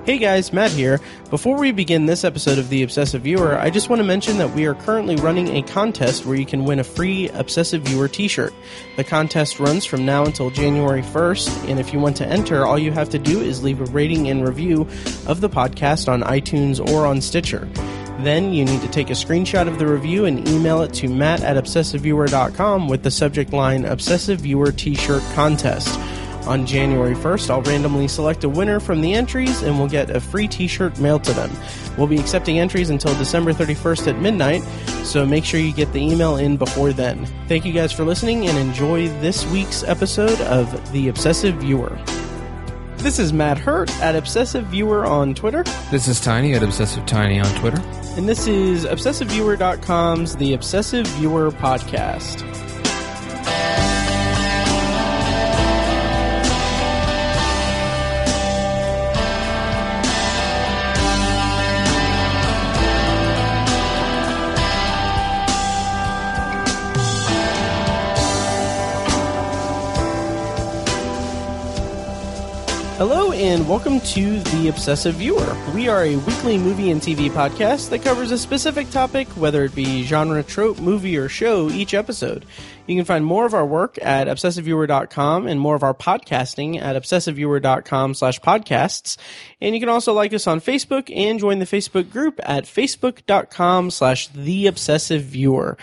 Hey guys, Matt here. Before we begin this episode of The Obsessive Viewer, I just want to mention that we are currently running a contest where you can win a free Obsessive Viewer t-shirt. The contest runs from now until January 1st, and if you want to enter, all you have to do is leave a rating and review of the podcast on iTunes or on Stitcher. Then you need to take a screenshot of the review and email it to matt@obsessiveviewer.com with the subject line Obsessive Viewer T-Shirt Contest. On January 1st, I'll randomly select a winner from the entries and we'll get a free t-shirt mailed to them. We'll be accepting entries until December 31st at midnight, so make sure you get the email in before then. Thank you guys for listening and enjoy this week's episode of The Obsessive Viewer. This is Matt Hurt at Obsessive Viewer on Twitter. This is Tiny at Obsessive Tiny on Twitter. And this is ObsessiveViewer.com's The Obsessive Viewer Podcast. Hello and welcome to The Obsessive Viewer. We are a weekly movie and TV podcast that covers a specific topic, whether it be genre, trope, movie, or show, each episode. You can find more of our work at ObsessiveViewer.com and more of our podcasting at ObsessiveViewer.com/podcasts. And you can also like us on Facebook and join the Facebook group at Facebook.com/TheObsessiveViewer.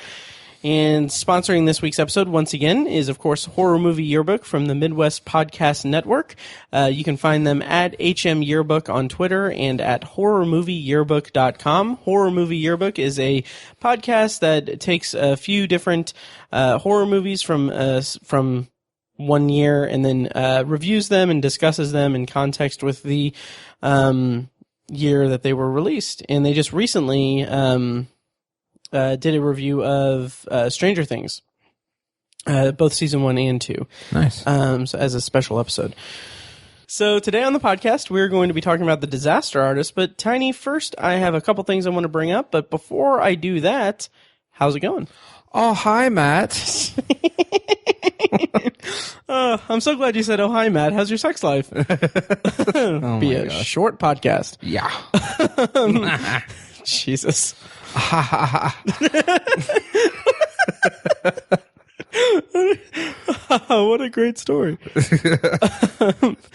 And sponsoring this week's episode, once again, is, of course, Horror Movie Yearbook from the Midwest Podcast Network. You can find them at HM Yearbook on Twitter and at HorrorMovieYearbook.com. Horror Movie Yearbook is a podcast that takes a few different horror movies from 1 year and then reviews them and discusses them in context with the year that they were released. And they just recently did a review of Stranger Things, both season 1 and 2. Nice. So as a special episode. So today on the podcast, we're going to be talking about The Disaster Artist. But Tiny, first, I have a couple things I want to bring up. But before I do that, how's it going? Oh, hi, Matt. I'm so glad you said, oh, hi, Matt. How's your sex life? Oh Be my a gosh. short podcast. Yeah. Jesus. What a great story.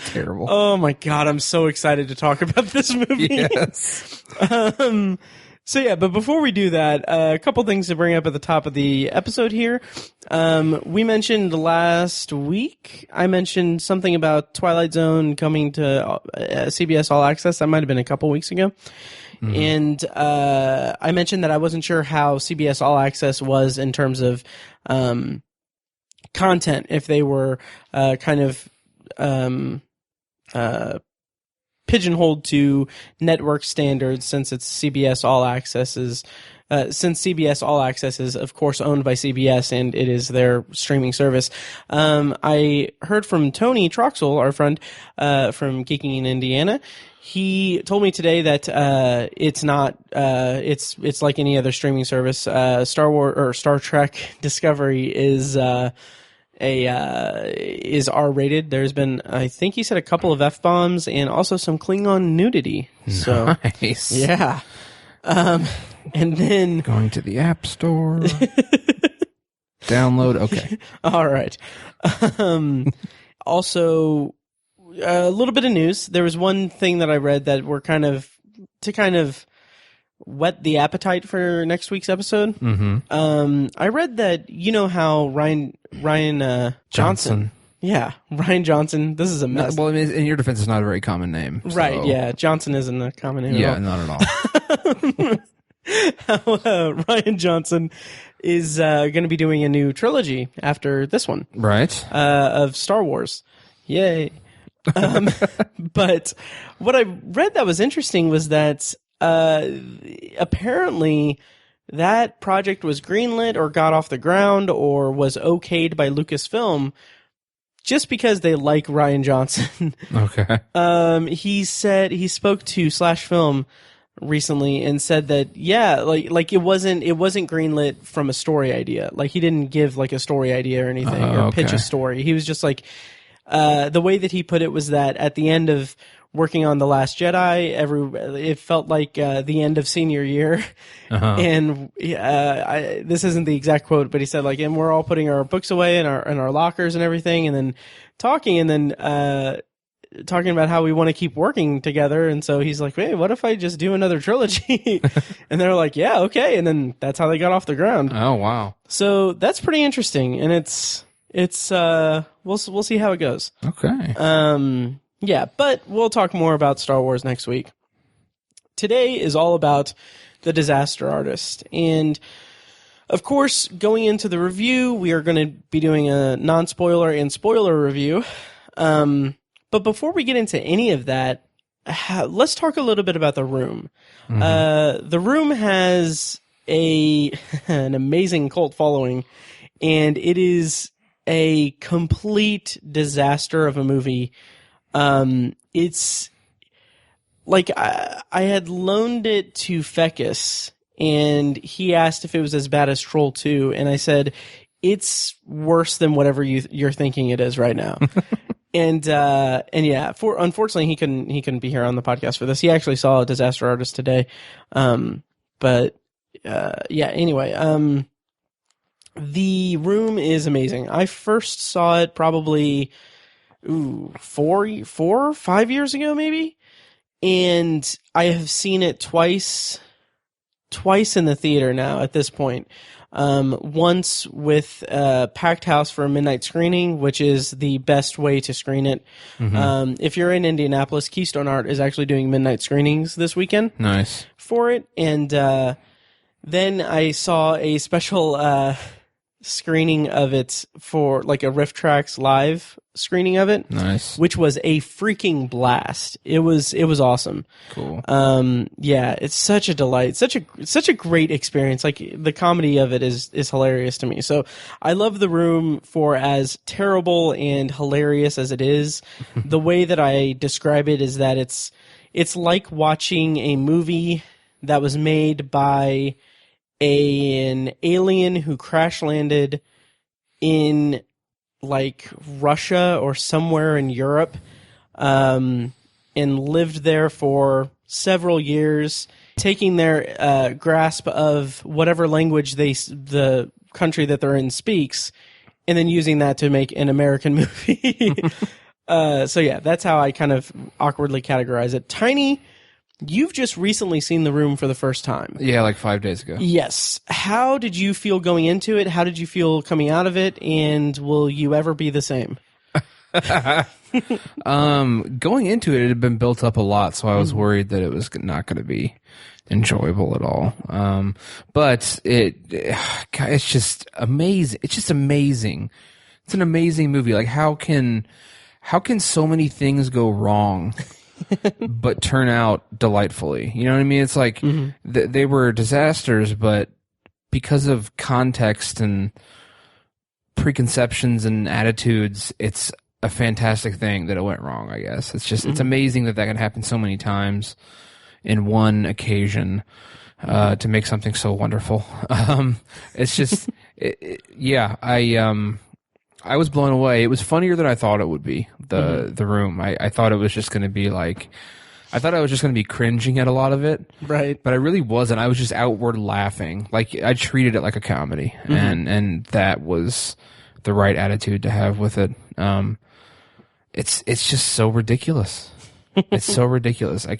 Terrible. Oh my god, I'm so excited to talk about this movie. Yes. So yeah, but before we do that, a couple things to bring up at the top of the episode here. We mentioned last week, I mentioned something about Twilight Zone coming to CBS All-Access. That might have been a couple weeks ago. Mm-hmm. And I mentioned that I wasn't sure how CBS All Access was in terms of content, if they were kind of pigeonholed to network standards, since it's CBS All Access is since CBS All Access is, of course, owned by CBS and it is their streaming service. I heard from Tony Troxel, our friend from Geeking in Indiana. He told me today that it's not. It's like any other streaming service. Star Wars or Star Trek Discovery is R-rated. There's been, I think he said, a couple of F-bombs and also some Klingon nudity. So, nice. Yeah. And then Going to the App Store. Download. Okay. All right. Also, a little bit of news. There was one thing that I read that we're kind of whet the appetite for next week's episode. Mm-hmm. I read that, you know how Rian Johnson. Yeah, Rian Johnson. This is a mess. Well, in your defense, it's not a very common name. So. Right, yeah. Johnson isn't a common name Yeah, at all. not at all. Rian Johnson is going to be doing a new trilogy after this one. Right. Of Star Wars. Yay. But what I read that was interesting was that apparently that project was greenlit or got off the ground or was okayed by Lucasfilm just because they like Rian Johnson. Okay. He said he spoke to Slash Film recently and said that like it wasn't greenlit from a story idea. Like he didn't give like a story idea or anything or pitch a story. He was just like the way that he put it was that at the end of working on The Last Jedi. It felt like the end of senior year. And this isn't the exact quote, but he said, like, and we're all putting our books away in our lockers and everything, and then talking about how we want to keep working together. And so he's like, hey, what if I just do another trilogy? And they're like, yeah, okay. And then that's how they got off the ground. Oh, wow. So that's pretty interesting. And it's we'll see how it goes. Okay. Yeah, but we'll talk more about Star Wars next week. Today is all about The Disaster Artist. And of course, going into the review, we are going to be doing a non-spoiler and spoiler review. But before we get into any of that, let's talk a little bit about The Room. The Room has an amazing cult following, and it is a complete disaster of a movie. It's like I had loaned it to Fecus, and he asked if it was as bad as Troll 2, and I said, it's worse than whatever you're thinking it is right now. And yeah, unfortunately he couldn't be here on the podcast for this. He actually saw a Disaster Artist today. But yeah, anyway, The Room is amazing. I first saw it probably 4 or 5 years ago, maybe. And I have seen it twice in the theater now at this point. Once with a packed house for a midnight screening, which is the best way to screen it. If you're in Indianapolis, Keystone Art is actually doing midnight screenings this weekend. Nice. For it. And then I saw a special screening of it for like a Riff Tracks live screening of it. Nice. Which was a freaking blast. It was awesome. Cool. Yeah, it's such a delight. Such a great experience. Like the comedy of it is hilarious to me. So I love The Room for as terrible and hilarious as it is. The way that I describe it is that it's like watching a movie that was made by an alien who crash landed in like Russia or somewhere in Europe, and lived there for several years, taking their grasp of whatever language the country that they're in speaks, and then using that to make an American movie. So yeah, that's how I kind of awkwardly categorize it. Tiny, you've just recently seen The Room for the first time. Yeah, like 5 days ago. Yes. How did you feel going into it? How did you feel coming out of it? And will you ever be the same? Going into it had been built up a lot, so I was worried that it was not going to be enjoyable at all. But it's just amazing. It's just amazing. It's an amazing movie. Like how can so many things go wrong? But turn out delightfully. You know what I mean? It's like they were disasters, but because of context and preconceptions and attitudes, it's a fantastic thing that it went wrong, I guess. It's just, it's amazing that can happen so many times in one occasion to make something so wonderful. It's just, yeah, I was blown away. It was funnier than I thought it would be, the Room. I thought it was just going to be like, I thought I was just going to be cringing at a lot of it. Right. But I really wasn't. I was just outward laughing. Like, I treated it like a comedy. And that was the right attitude to have with it. It's just so ridiculous. It's so ridiculous. I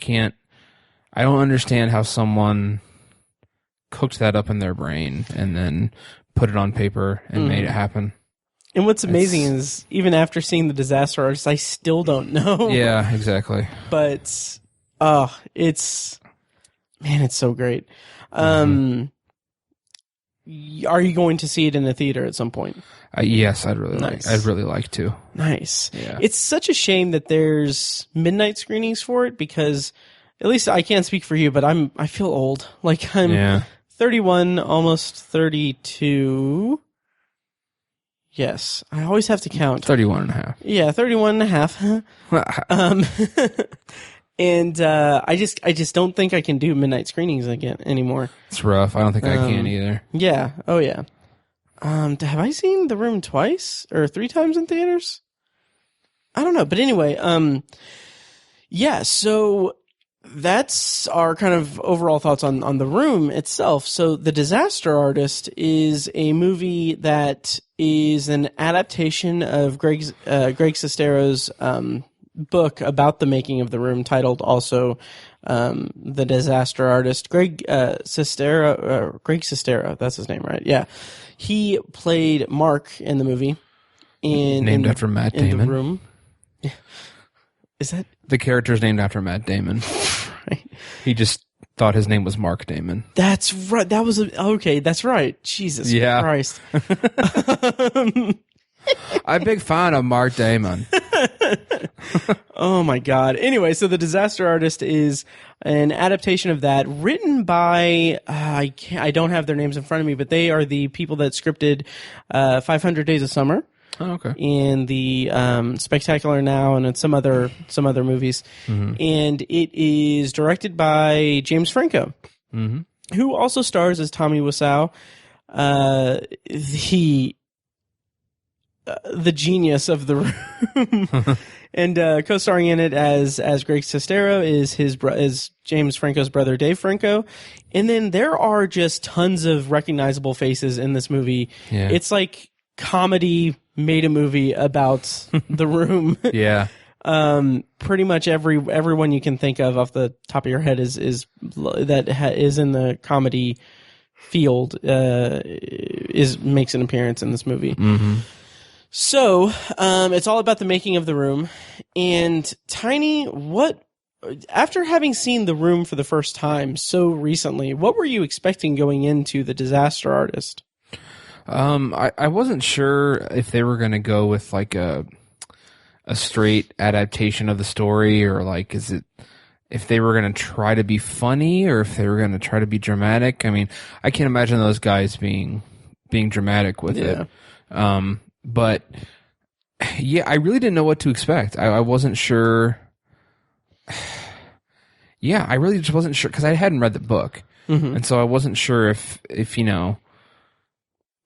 don't understand how someone cooked that up in their brain and then put it on paper and made it happen. And what's amazing is, even after seeing The Disaster Artist, I still don't know. Yeah, exactly. But, it's so great. Are you going to see it in the theater at some point? Yes, I'd really like to. Nice. Yeah. It's such a shame that there's midnight screenings for it, because at least I can't speak for you, but I feel old. Like I'm 31, almost 32. Yes, I always have to count. 31 and a half. Yeah, 31 and a half. And I just don't think I can do midnight screenings again anymore. It's rough. I don't think I can either. Yeah. Oh yeah. Have I seen The Room twice or 3 times in theaters? I don't know, but anyway, Yeah, so that's our kind of overall thoughts on The Room itself. So The Disaster Artist is a movie that is an adaptation of Greg Sestero's book about the making of The Room, titled also The Disaster Artist. Greg Sestero, that's his name, right? Yeah. He played Mark in the movie. Named after Matt Damon. In The Room. Is that... The character's named after Matt Damon. Right. He just thought his name was Mark Damon. That's right. That was okay. That's right. Jesus Christ. I'm a big fan of Mark Damon. Oh my God. Anyway, so The Disaster Artist is an adaptation of that, written by I don't have their names in front of me, but they are the people that scripted 500 Days of Summer. Oh, okay. And the Spectacular Now, and some other movies. Mm-hmm. And it is directed by James Franco, mm-hmm. who also stars as Tommy Wiseau, the genius of The Room. And co-starring in it as Greg Sestero is James Franco's brother Dave Franco. And then there are just tons of recognizable faces in this movie. Yeah. It's like comedy made a movie about The Room. Yeah. Pretty much everyone you can think of off the top of your head is in the comedy field makes an appearance in this movie. Mm-hmm. So it's all about the making of The Room. And Tiny, after having seen The Room for the first time so recently, what were you expecting going into The Disaster Artist? I wasn't sure if they were going to go with like a straight adaptation of the story, or like if they were going to try to be funny, or if they were going to try to be dramatic. I mean, I can't imagine those guys being dramatic with it. But yeah, I really didn't know what to expect. I wasn't sure. Yeah, I really just wasn't sure, because I hadn't read the book, mm-hmm. and so I wasn't sure if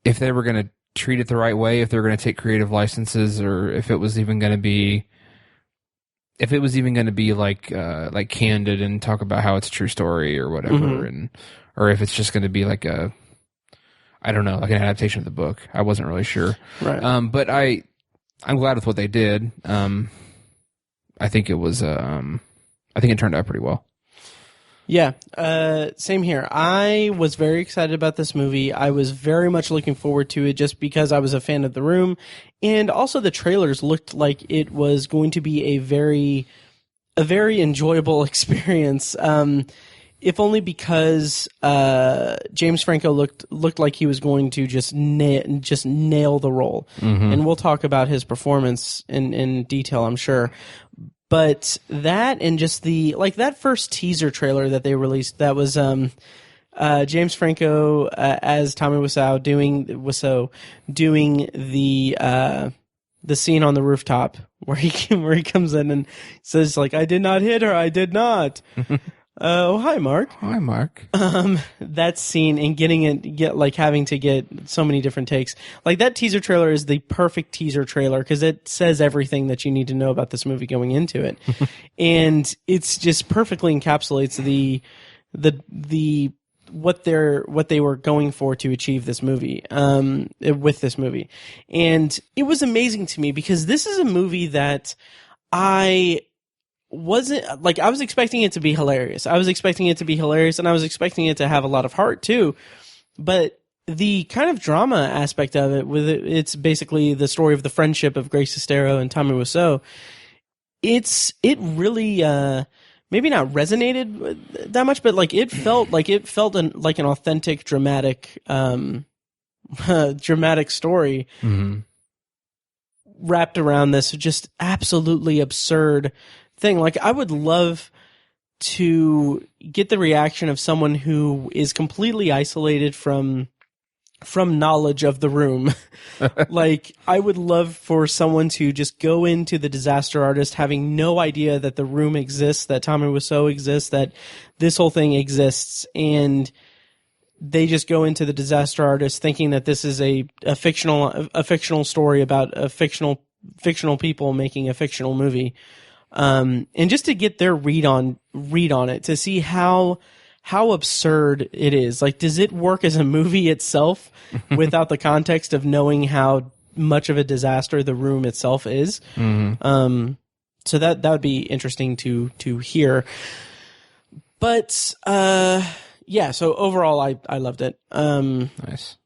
if they were going to treat it the right way, if they were going to take creative licenses, or if it was even going to be like candid and talk about how it's a true story or whatever, mm-hmm. or if it's just going to be like an adaptation of the book. I wasn't really sure. Right. But I'm glad with what they did. I think it turned out pretty well. Yeah, same here. I was very excited about this movie. I was very much looking forward to it just because I was a fan of The Room. And also the trailers looked like it was going to be a very enjoyable experience. If only because James Franco looked like he was going to just nail the role. Mm-hmm. And we'll talk about his performance in detail, I'm sure. But that, and just that first teaser trailer that they released, that was James Franco as Tommy Wiseau doing the scene on the rooftop where he comes in and says like, "I did not hit her, I did not." Oh, hi, Mark. Hi, Mark. That scene and having to get so many different takes. Like, that teaser trailer is the perfect teaser trailer because it says everything that you need to know about this movie going into it. And it's just perfectly encapsulates what they were going for to achieve this movie, with this movie. And it was amazing to me because this is a movie that I was expecting it to be hilarious. And I was expecting it to have a lot of heart too. But the kind of drama aspect of it, it's basically the story of the friendship of Greg Sestero and Tommy Wiseau. It really, maybe not resonated that much, but like it felt like an authentic dramatic story, mm-hmm. wrapped around this just absolutely absurd thing. Like, I would love to get the reaction of someone who is completely isolated from knowledge of The Room. Like, I would love for someone to just go into The Disaster Artist having no idea that The Room exists, that Tommy Wiseau exists, that this whole thing exists, and they just go into The Disaster Artist thinking that this is a fictional story about a fictional people making a fictional movie. and just to get their read on it, to see how absurd it is. Like, does it work as a movie itself without the context of knowing how much of a disaster The Room itself is? Mm-hmm. So that would be interesting to hear. But yeah, so overall I loved it. Nice.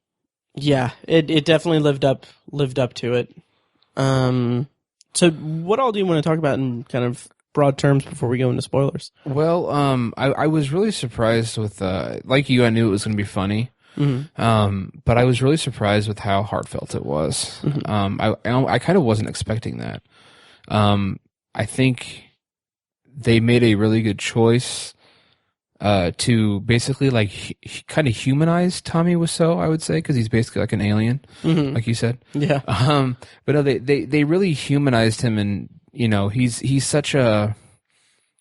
Yeah, it definitely lived up to it. So what all do you want to talk about in kind of broad terms before we go into spoilers? Well, I was really surprised with like you, I knew it was going to be funny. Mm-hmm. But I was really surprised with how heartfelt it was. Mm-hmm. I kind of wasn't expecting that. I think they made a really good choice to basically like kind of humanize Tommy Wiseau, I would say, because he's basically like an alien, mm-hmm. like you said. Yeah. But no, they really humanized him, and you know, he's such a.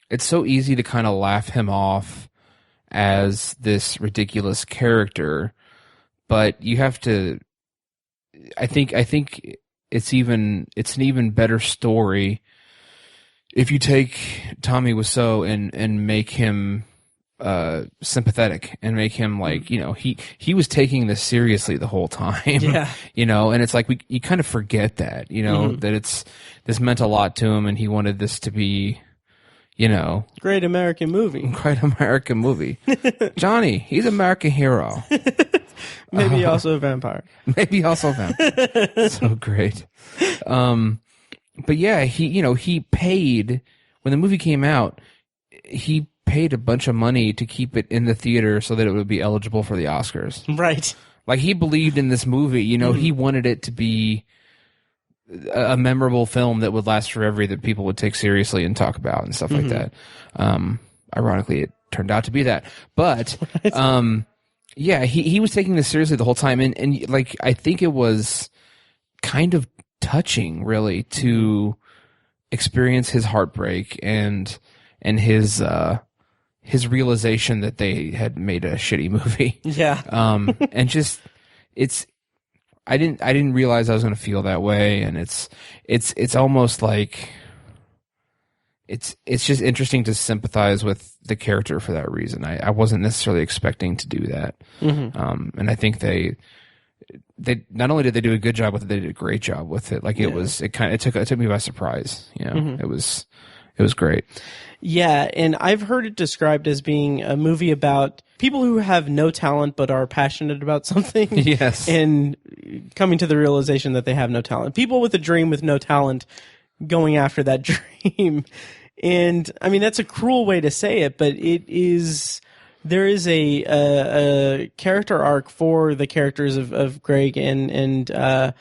It's so easy to kind of laugh him off as this ridiculous character, but you have to. I think it's an even better story if you take Tommy Wiseau and make him sympathetic and make him like, you know, he was taking this seriously the whole time. Yeah. You know, and it's like you kind of forget that, you know, mm-hmm. that this meant a lot to him and he wanted this to be, you know, great American movie. Johnny, he's an American hero. Maybe also a vampire. So great. But yeah, he paid when the movie came out, he paid a bunch of money to keep it in the theater so that it would be eligible for the Oscars. Right. Like, he believed in this movie, you know, mm-hmm. he wanted it to be a memorable film that would last forever, that people would take seriously and talk about and stuff mm-hmm. like that. Ironically, it turned out to be that. But, yeah, he was taking this seriously the whole time. And like, I think it was kind of touching, really, to experience his heartbreak and his realization that they had made a shitty movie. Yeah. And just I didn't realize I was going to feel that way, and it's almost like it's just interesting to sympathize with the character for that reason. I wasn't necessarily expecting to do that. Mm-hmm. And I think they not only did they do a good job with it, they did a great job with it. Like, it took me by surprise. You know, mm-hmm. It was great. Yeah, and I've heard it described as being a movie about people who have no talent but are passionate about something. Yes. And coming to the realization that they have no talent. People with a dream with no talent going after that dream. And I mean, that's a cruel way to say it, but there is a character arc for the characters of Greg and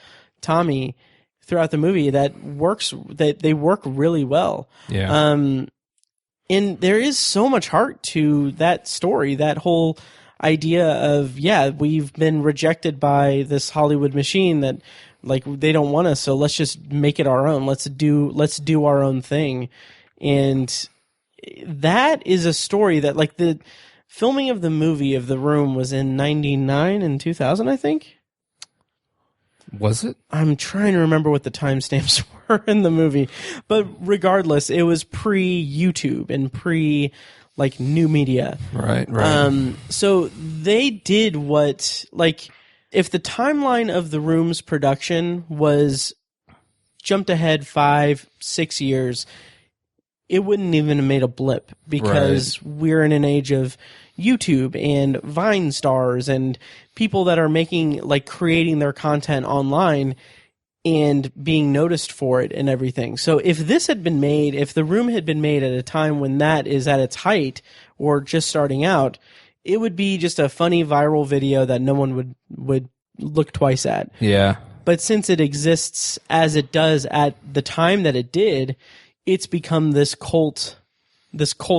Tommy throughout the movie that they work really well. Yeah. And there is so much heart to that story, that whole idea of, yeah, we've been rejected by this Hollywood machine that, like, they don't want us, so let's just make it our own. Let's do our own thing. And that is a story that, like, the filming of the movie of The Room was in 1999 and 2000, I think. Was it? I'm trying to remember what the timestamps were in the movie. But regardless, it was pre-YouTube and like new media. Right. So they did what, like, if the timeline of The Room's production was jumped ahead 5-6 years, it wouldn't even have made a blip, because we're in an age of YouTube and Vine stars and people that are creating their content online and being noticed for it and everything. So if The Room had been made at a time when that is at its height or just starting out, it would be just a funny viral video that no one would look twice at. Yeah. But since it exists as it does at the time that it did, it's become this cult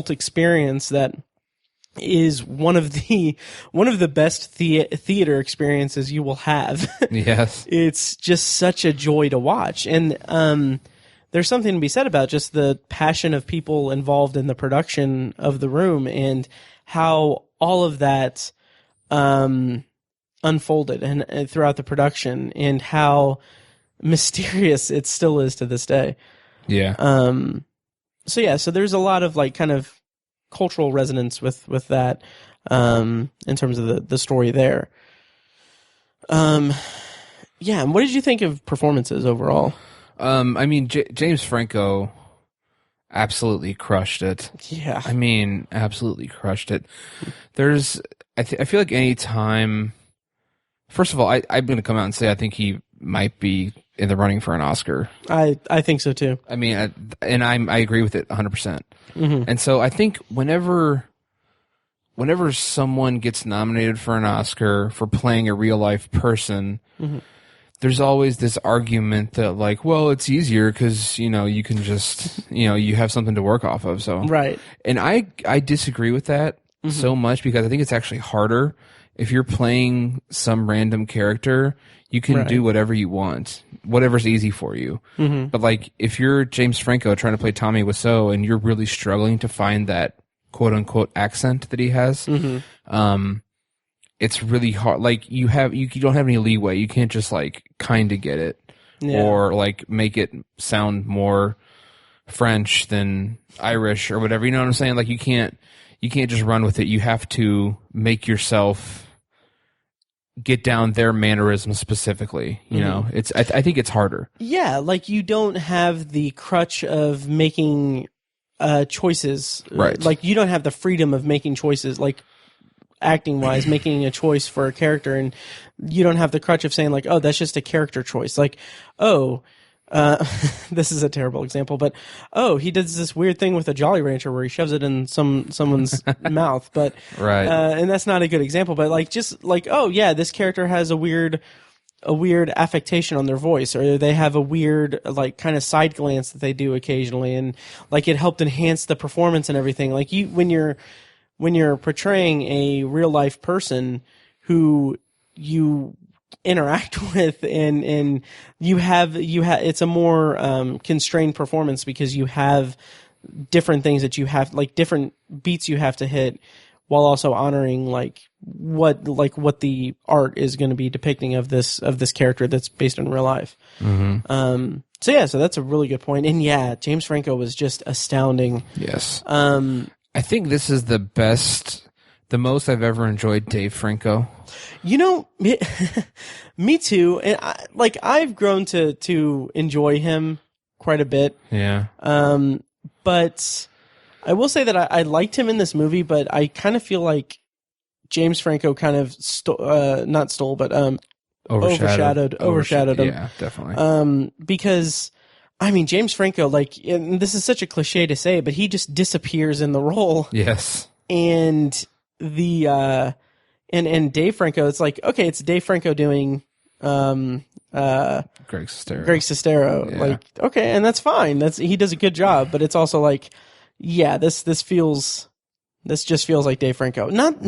experience that is one of the best theater experiences you will have. Yes. It's just such a joy to watch. And there's something to be said about just the passion of people involved in the production of The Room and how all of that unfolded and throughout the production, and how mysterious it still is to this day. Yeah. so there's a lot of like kind of cultural resonance with that in terms of the story there. Yeah, and what did you think of performances overall? I mean, James Franco absolutely crushed it. Yeah. I mean, absolutely crushed it. I feel like any time, first of all, I'm going to come out and say I think he might be in the running for an Oscar. I think so too. I mean, I agree with it 100%. Mm-hmm. And so I think whenever someone gets nominated for an Oscar for playing a real life person, mm-hmm. there's always this argument that like, well, it's easier because, you can just, you have something to work off of. So, right. And I disagree with that mm-hmm. so much because I think it's actually harder if you're playing some random character. You can do whatever you want, whatever's easy for you. Mm-hmm. But like, if you're James Franco trying to play Tommy Wiseau and you're really struggling to find that quote unquote accent that he has, mm-hmm. It's really hard. Like you don't have any leeway. You can't just like kind of get it or like make it sound more French than Irish or whatever. You know what I'm saying? Like you can't just run with it. You have to make yourself get down their mannerisms specifically. You know, it's, I think it's harder. Yeah. Like you don't have the crutch of making choices. Right. Like you don't have the freedom of making choices, like acting wise, making a choice for a character. And you don't have the crutch of saying like, oh, that's just a character choice. Like, oh, this is a terrible example, but he does this weird thing with a Jolly Rancher where he shoves it in someone's mouth, but right, and that's not a good example. But like, just like, oh yeah, this character has a weird affectation on their voice, or they have a weird like kind of side glance that they do occasionally, and like it helped enhance the performance and everything. Like when you're portraying a real life person who you interact with and you have it's a more constrained performance because you have different things that you have, like different beats you have to hit while also honoring like what the art is going to be depicting of this character that's based in real life. Mm-hmm. So that's a really good point. And yeah, James Franco was just astounding. Yes. I think this is the most I've ever enjoyed Dave Franco. Me too. And I've grown to enjoy him quite a bit. Yeah. But I will say that I liked him in this movie, but I kind of feel like James Franco kind of overshadowed him. Yeah, definitely. Because I mean, James Franco, like, and this is such a cliche to say, but he just disappears in the role. Yes. And and Dave Franco, it's like, okay, it's Dave Franco doing Greg Sestero. Yeah. Like, okay, and that's fine. He does a good job, but it's also like, yeah, this just feels like Dave Franco. Not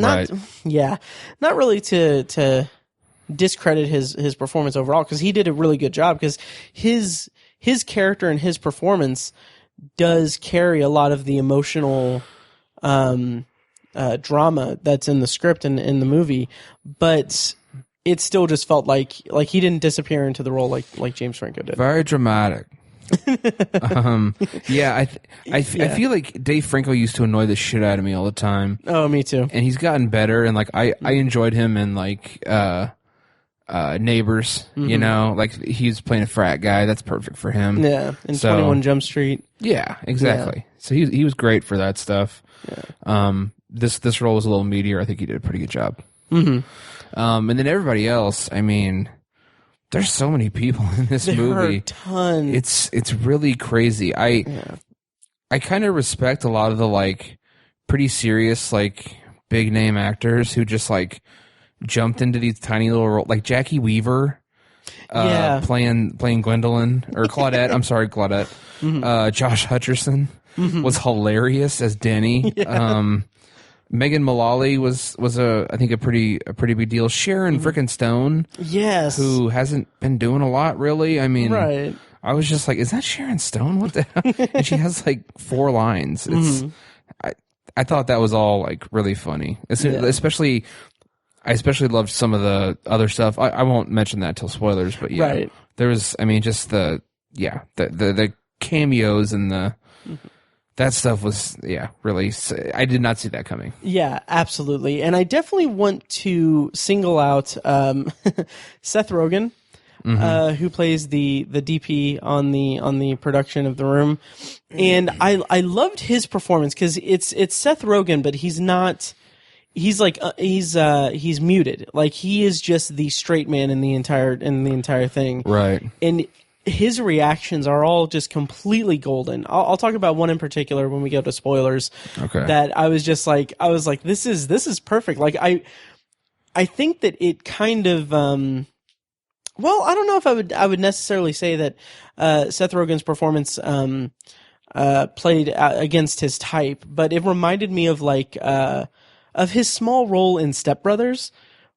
really to discredit his performance overall, because he did a really good job, because his character and his performance does carry a lot of the emotional drama that's in the script and in the movie, but it still just felt like he didn't disappear into the role like James Franco did. Very dramatic. Yeah, I feel like Dave Franco used to annoy the shit out of me all the time. Oh, me too. And he's gotten better, and like I enjoyed him in like Neighbors, mm-hmm. Like he's playing a frat guy. That's perfect for him. Yeah, in 21 Jump Street. Yeah, exactly. Yeah. So he was great for that stuff. Yeah. This role was a little meatier. I think he did a pretty good job. Mm-hmm. And then everybody else, I mean, there's so many people in this movie. There are tons. It's really crazy. I kind of respect a lot of the like pretty serious like big name actors who just like jumped into these tiny little roles, like Jackie Weaver, playing Gwendolyn or Claudette. I'm sorry, Claudette. Mm-hmm. Josh Hutcherson was hilarious as Denny. Yeah. Megan Mullally was I think a pretty big deal. Sharon frickin' Stone, yes, who hasn't been doing a lot really. I mean, right. I was just like, is that Sharon Stone? What the hell? And she has like 4 lines. It's I thought that was all like really funny, especially. I especially loved some of the other stuff. I won't mention that till spoilers, but yeah, right. There was, I mean, just the cameos and That stuff was, really. I did not see that coming. Yeah, absolutely. And I definitely want to single out Seth Rogen, who plays the DP on the production of The Room. And I loved his performance because it's Seth Rogen, but he's not. He's like he's muted. Like he is just the straight man in the entire thing. Right. And his reactions are all just completely golden. I'll talk about one in particular when we go to spoilers. Okay. That I was like, this is perfect. Like I think that it kind of well, I don't know if I would necessarily say that Seth Rogen's performance played against his type, but it reminded me of of his small role in Step Brothers,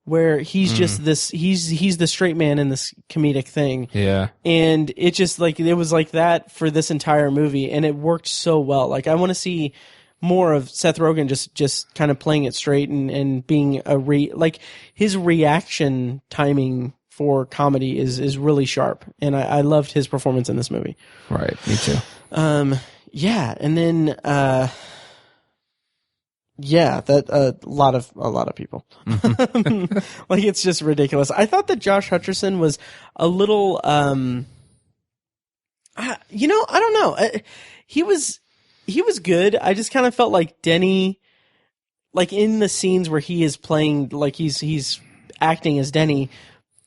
where he's just he's the straight man in this comedic thing. Yeah. And it just it was like that for this entire movie, and it worked so well. Like I want to see more of Seth Rogen just kind of playing it straight and being his reaction timing for comedy is really sharp, and I loved his performance in this movie. Right, me too. Yeah, and then yeah, that a lot of people. Like it's just ridiculous. I thought that Josh Hutcherson was a little I don't know. He was good. I just kind of felt like Denny, like in the scenes where he is playing, like he's acting as Denny,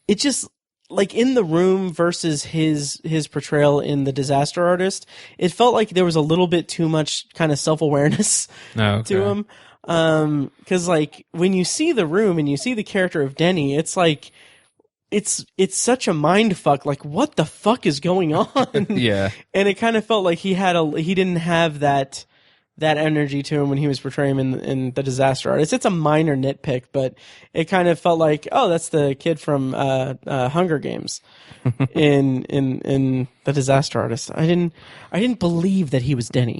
it just like in The Room versus his portrayal in The Disaster Artist, it felt like there was a little bit too much kind of self-awareness to him. 'Cause like when you see The Room and you see the character of Denny, it's like, it's such a mind fuck. Like, what the fuck is going on? Yeah. And it kind of felt like he didn't have that energy to him when he was portraying him in The Disaster Artist. It's a minor nitpick, but it kind of felt like, oh, that's the kid from Hunger Games in The Disaster Artist. I didn't believe that he was Denny.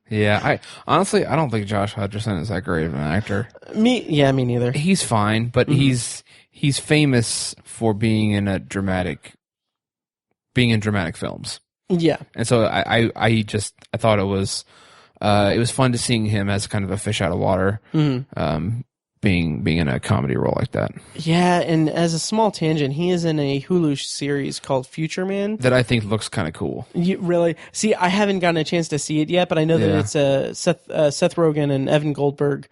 Yeah, I honestly don't think Josh Hutcherson is that great of an actor. Me neither. He's fine, but he's famous for being in dramatic films. Yeah. And so I thought it was fun to seeing him as kind of a fish out of water, being in a comedy role like that. Yeah, and as a small tangent, he is in a Hulu series called Future Man that I think looks kind of cool. You really? See, I haven't gotten a chance to see it yet, but I know that it's a Seth Rogen and Evan Goldberg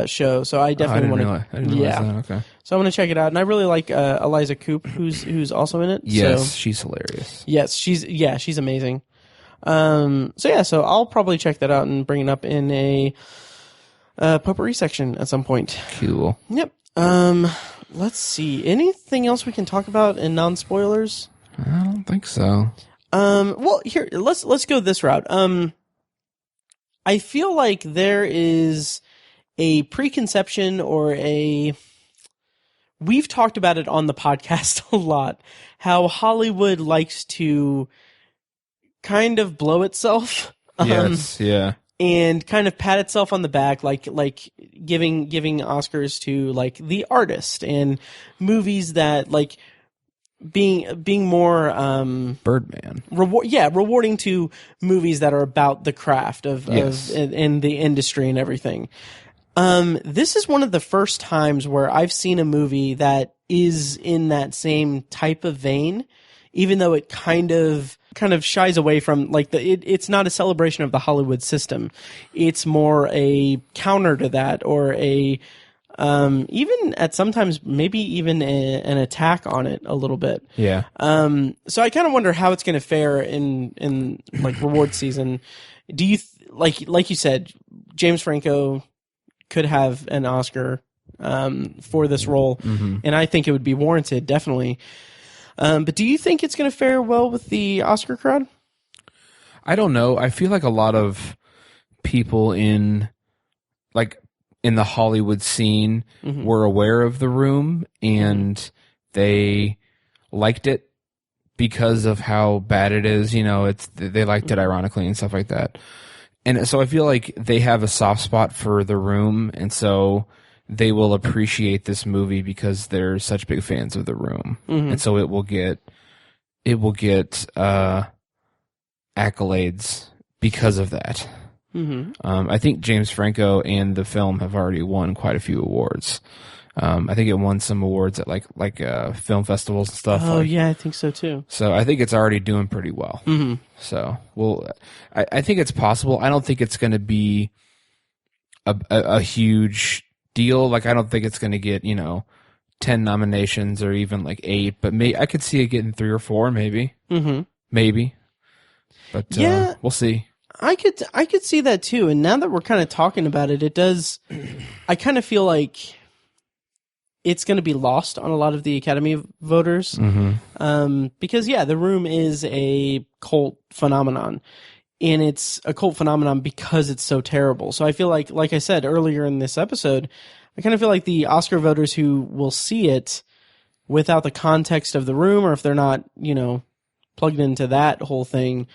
show, so I definitely want to. I didn't realize that. Okay. So I want to check it out, and I really like Eliza Coupe, who's also in it. Yes, she's hilarious. Yes, she's amazing. So I'll probably check that out and bring it up in a potpourri section at some point. Cool. Yep. Let's see. Anything else we can talk about in non-spoilers? I don't think so. Well, here let's go this route. I feel like there is a preconception or we've talked about it on the podcast a lot, how Hollywood likes to kind of blow itself. Yes, yeah. And kind of pat itself on the back, like giving Oscars to like The Artist and movies that like being more Birdman. Rewarding to movies that are about the craft of and the industry and everything. This is one of the first times where I've seen a movie that is in that same type of vein, even though it kind of shies away from like it's not a celebration of the Hollywood system. It's more a counter to that, or a even at sometimes maybe even an attack on it a little bit. Yeah. So I kind of wonder how it's going to fare in like reward season. Do you like you said, James Franco could have an Oscar for this role, and I think it would be warranted, definitely. But do you think it's going to fare well with the Oscar crowd? I don't know. I feel like a lot of people in the Hollywood scene were aware of The Room, and they liked it because of how bad it is. You know, they liked it ironically and stuff like that. And so I feel like they have a soft spot for The Room, and so they will appreciate this movie because they're such big fans of The Room. And so it will get accolades because of that. Mm-hmm. I think James Franco and the film have already won quite a few awards. I think it won some awards at like film festivals and stuff. Oh, yeah, I think so too. So I think it's already doing pretty well. Mm-hmm. So I think it's possible. I don't think it's going to be a huge deal. Like, I don't think it's going to get 10 nominations or even like 8, but I could see it getting 3 or 4, maybe. Mm-hmm. Maybe. But yeah, we'll see. I could see that too. And now that we're kind of talking about it, it does. I kind of feel like it's going to be lost on a lot of the Academy voters. Mm-hmm. Because The Room is a cult phenomenon, and it's a cult phenomenon because it's so terrible. So I feel like I said earlier in this episode, I kind of feel like the Oscar voters who will see it without the context of The Room, or if they're not, plugged into that whole thing,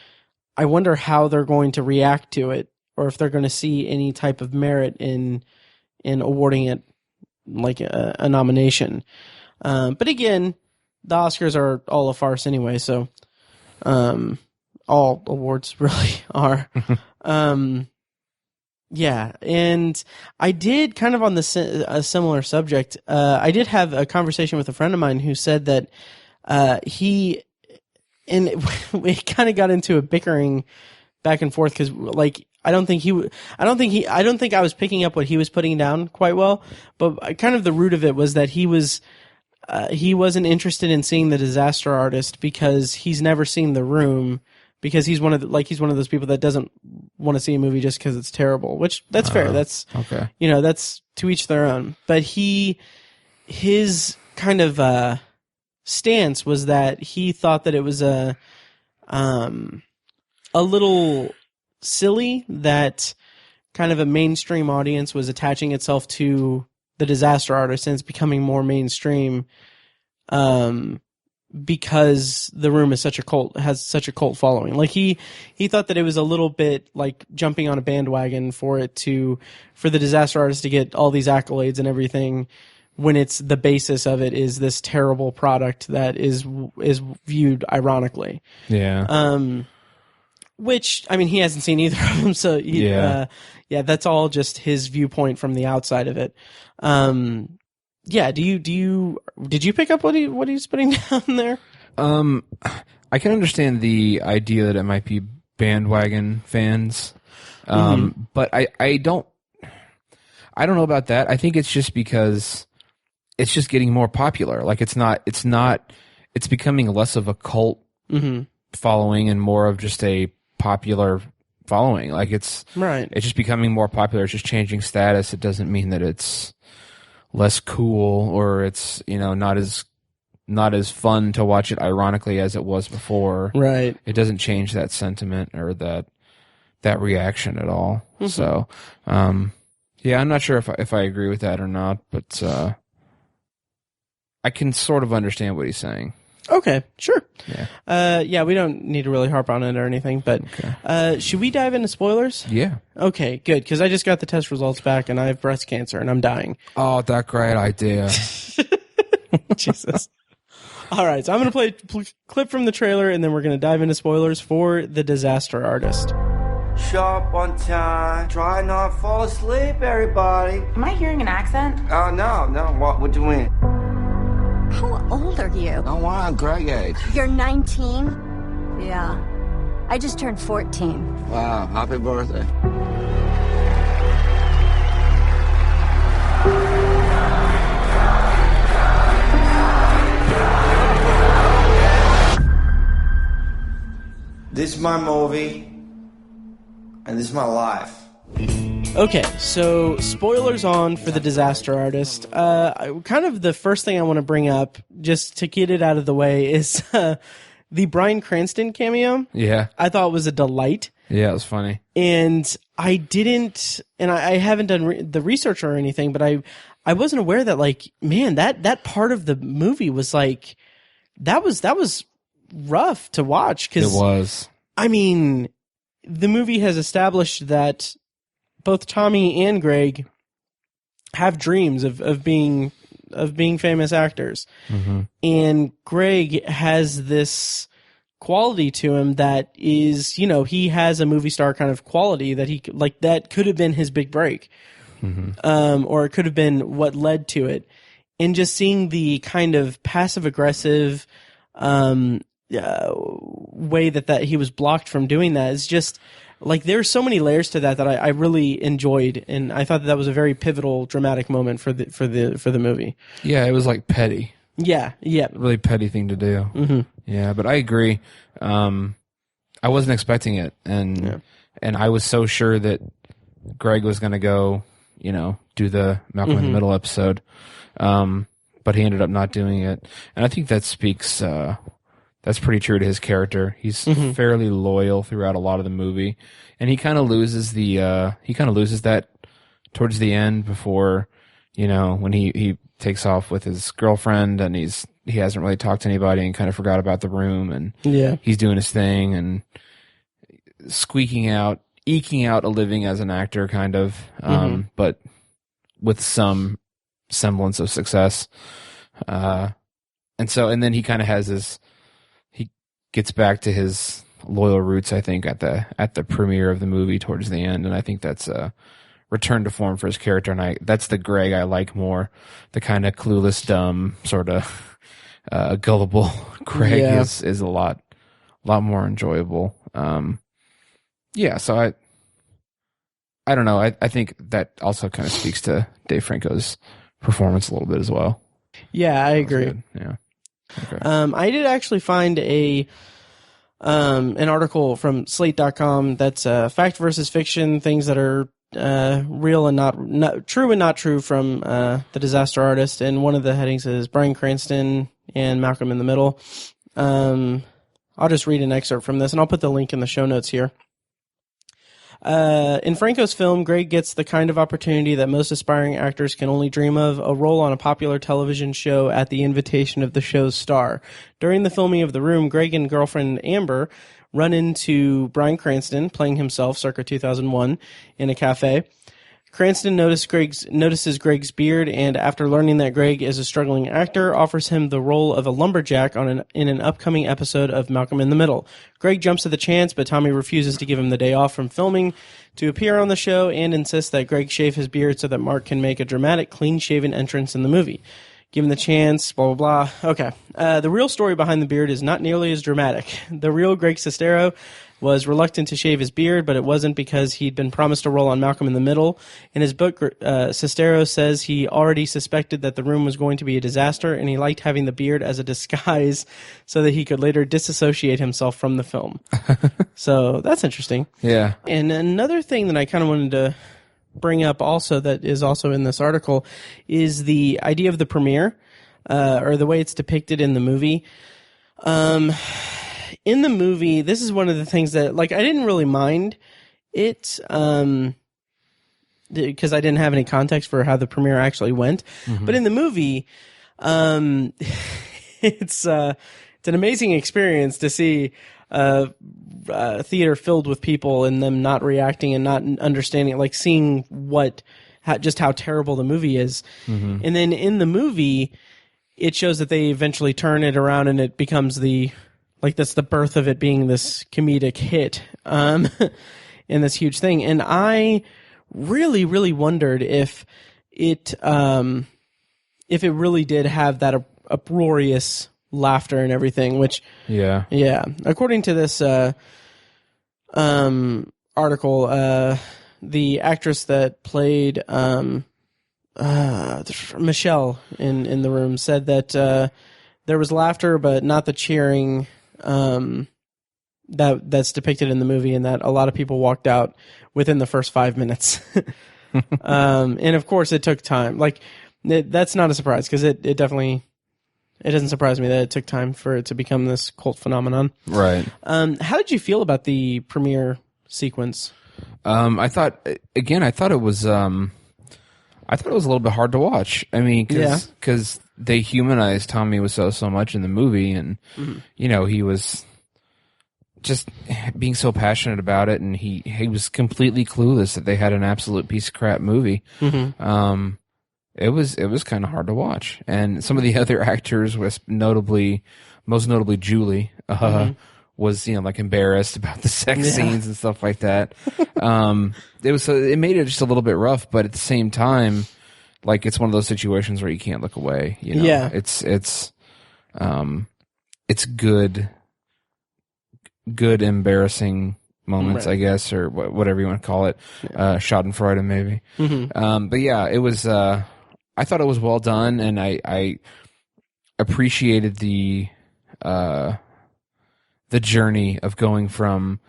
I wonder how they're going to react to it, or if they're going to see any type of merit in awarding it like a nomination. But again, the Oscars are all a farce anyway, so all awards really are. Yeah, and I did kind of on a similar subject. I did have a conversation with a friend of mine who said that we kind of got into a bickering back and forth because, like, I don't think I was picking up what he was putting down quite well, but kind of the root of it was that he wasn't interested in seeing The Disaster Artist because he's never seen The Room, because he's one of those people that doesn't want to see a movie just because it's terrible, which that's fair. That's okay. That's to each their own. But his kind of stance was that he thought that it was a little silly that kind of a mainstream audience was attaching itself to The Disaster Artist, and it's becoming more mainstream because The Room is has such a cult following. Like he thought that it was a little bit like jumping on a bandwagon for The Disaster Artist to get all these accolades and everything, when it's the basis of it is this terrible product that is viewed ironically. Yeah. Which, I mean, he hasn't seen either of them, so that's all just his viewpoint from the outside of it. Did you pick up what he's putting down there? I can understand the idea that it might be bandwagon fans, but I don't know about that. I think it's just because it's just getting more popular. Like it's becoming less of a cult following and more of just a popular following. Like it's just becoming more popular. It's just changing status. It doesn't mean that it's less cool or it's not as fun to watch it ironically as it was before. Right. It doesn't change that sentiment or that reaction at all. So, yeah, I'm not sure if I agree with that or not, but I can sort of understand what he's saying. Okay, sure. Yeah. We don't need to really harp on it or anything, but should we dive into spoilers? Yeah. Okay, good, because I just got the test results back and I have breast cancer and I'm dying. Oh, that great idea. Jesus. All right, so I'm going to play a clip from the trailer and then we're going to dive into spoilers for The Disaster Artist. Show up on time. Try not to fall asleep, everybody. Am I hearing an accent? Oh, no. What you mean? How old are you? Oh, I'm Greg age. You're 19? Yeah. I just turned 14. Wow, happy birthday. This is my movie, and this is my life. Okay, so spoilers on for The Disaster Artist. Kind of the first thing I want to bring up, just to get it out of the way, is the Bryan Cranston cameo. Yeah. I thought it was a delight. Yeah, it was funny. And I haven't done the research or anything, but I wasn't aware that, like, man, that part of the movie was like, that was rough to watch. 'Cause, it was. I mean, the movie has established that both Tommy and Greg have dreams of being famous actors. And Greg has this quality to him that is, you know, he has a movie star kind of quality that he like that could have been his big break, or it could have been what led to it. And just seeing the kind of passive aggressive way that he was blocked from doing that is just like there's so many layers to that I really enjoyed, and I thought that was a very pivotal, dramatic moment for the movie. Yeah, it was like petty. Yeah. Really petty thing to do. Mm-hmm. Yeah, but I agree. I wasn't expecting it, and I was so sure that Greg was going to go, you know, do the Malcolm in the Middle episode, but he ended up not doing it, and I think that speaks. That's pretty true to his character. He's fairly loyal throughout a lot of the movie, and he kind of loses that towards the end before, you know, when he takes off with his girlfriend and he hasn't really talked to anybody and kind of forgot about the room, and he's doing his thing and eking out a living as an actor, kind of, but with some semblance of success. And then he kind of has he gets back to his loyal roots, I think, at the premiere of the movie towards the end. And I think that's a return to form for his character. And that's the Greg I like more, the kind of clueless, dumb, sort of, gullible Greg is a lot more enjoyable. So I don't know. I think that also kind of speaks to Dave Franco's performance a little bit as well. Yeah, I agree. Good. Yeah. Okay. I did actually find an article from Slate.com that's fact versus fiction, things that are real and not true and not true from The Disaster Artist. And one of the headings is Bryan Cranston and Malcolm in the Middle. I'll just read an excerpt from this, and I'll put the link in the show notes here. In Franco's film, Greg gets the kind of opportunity that most aspiring actors can only dream of, a role on a popular television show at the invitation of the show's star. During the filming of The Room, Greg and girlfriend Amber run into Bryan Cranston, playing himself circa 2001, in a cafe. Cranston notices Greg's beard, and after learning that Greg is a struggling actor, offers him the role of a lumberjack in an upcoming episode of Malcolm in the Middle. Greg jumps at the chance, but Tommy refuses to give him the day off from filming to appear on the show and insists that Greg shave his beard so that Mark can make a dramatic, clean-shaven entrance in the movie. Given the chance, blah, blah, blah. Okay. The real story behind the beard is not nearly as dramatic. The real Greg Sestero was reluctant to shave his beard, but it wasn't because he'd been promised a role on Malcolm in the Middle. In his book, Sestero says he already suspected that The Room was going to be a disaster, and he liked having the beard as a disguise so that he could later disassociate himself from the film. So that's interesting. Yeah. And another thing that I kind of wanted to bring up also that is also in this article is the idea of the premiere, or the way it's depicted in the movie. In the movie, this is one of the things that, like, I didn't really mind it, because I didn't have any context for how the premiere actually went. Mm-hmm. But in the movie, it's an amazing experience to see a theater filled with people and them not reacting and not understanding, like seeing just how terrible the movie is. Mm-hmm. And then in the movie, it shows that they eventually turn it around and it becomes that's the birth of it being this comedic hit, and this huge thing. And I really, really wondered if it really did have that uproarious laughter and everything, which, yeah. According to this, article, the actress that played, Michelle in The Room said that, there was laughter, but not the cheering, that's depicted in the movie, and that a lot of people walked out within the first 5 minutes. And of course it took time. Like, that's not a surprise, because it definitely, it doesn't surprise me that it took time for it to become this cult phenomenon. Right. How did you feel about the premiere sequence? I thought it was a little bit hard to watch. I mean, because they humanized Tommy Wiseau so much in the movie, and you know, he was just being so passionate about it, and he was completely clueless that they had an absolute piece of crap movie. Mm-hmm. It was kind of hard to watch, and some of the other actors, most notably Julie, was, like embarrassed about the sex scenes and stuff like that. It made it just a little bit rough, but at the same time, like, it's one of those situations where you can't look away. Yeah. It's good embarrassing moments, I guess, or whatever you want to call it. Schadenfreude, maybe. Mm-hmm. But yeah, it was, I thought it was well done, and I appreciated the journey of going from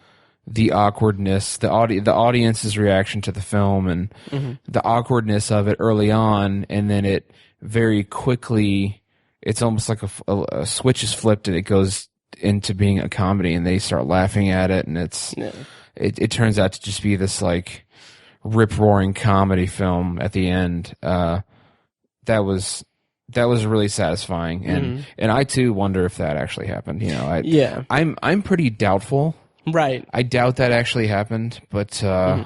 the awkwardness, the audience's reaction to the film, and the awkwardness of it early on, and then it very quickly, it's almost like a switch is flipped, and it goes into being a comedy, and they start laughing at it, and it turns out to just be this like rip-roaring comedy film at the end. That was really satisfying, and I too wonder if that actually happened. I'm pretty doubtful. Right. I doubt that actually happened, but the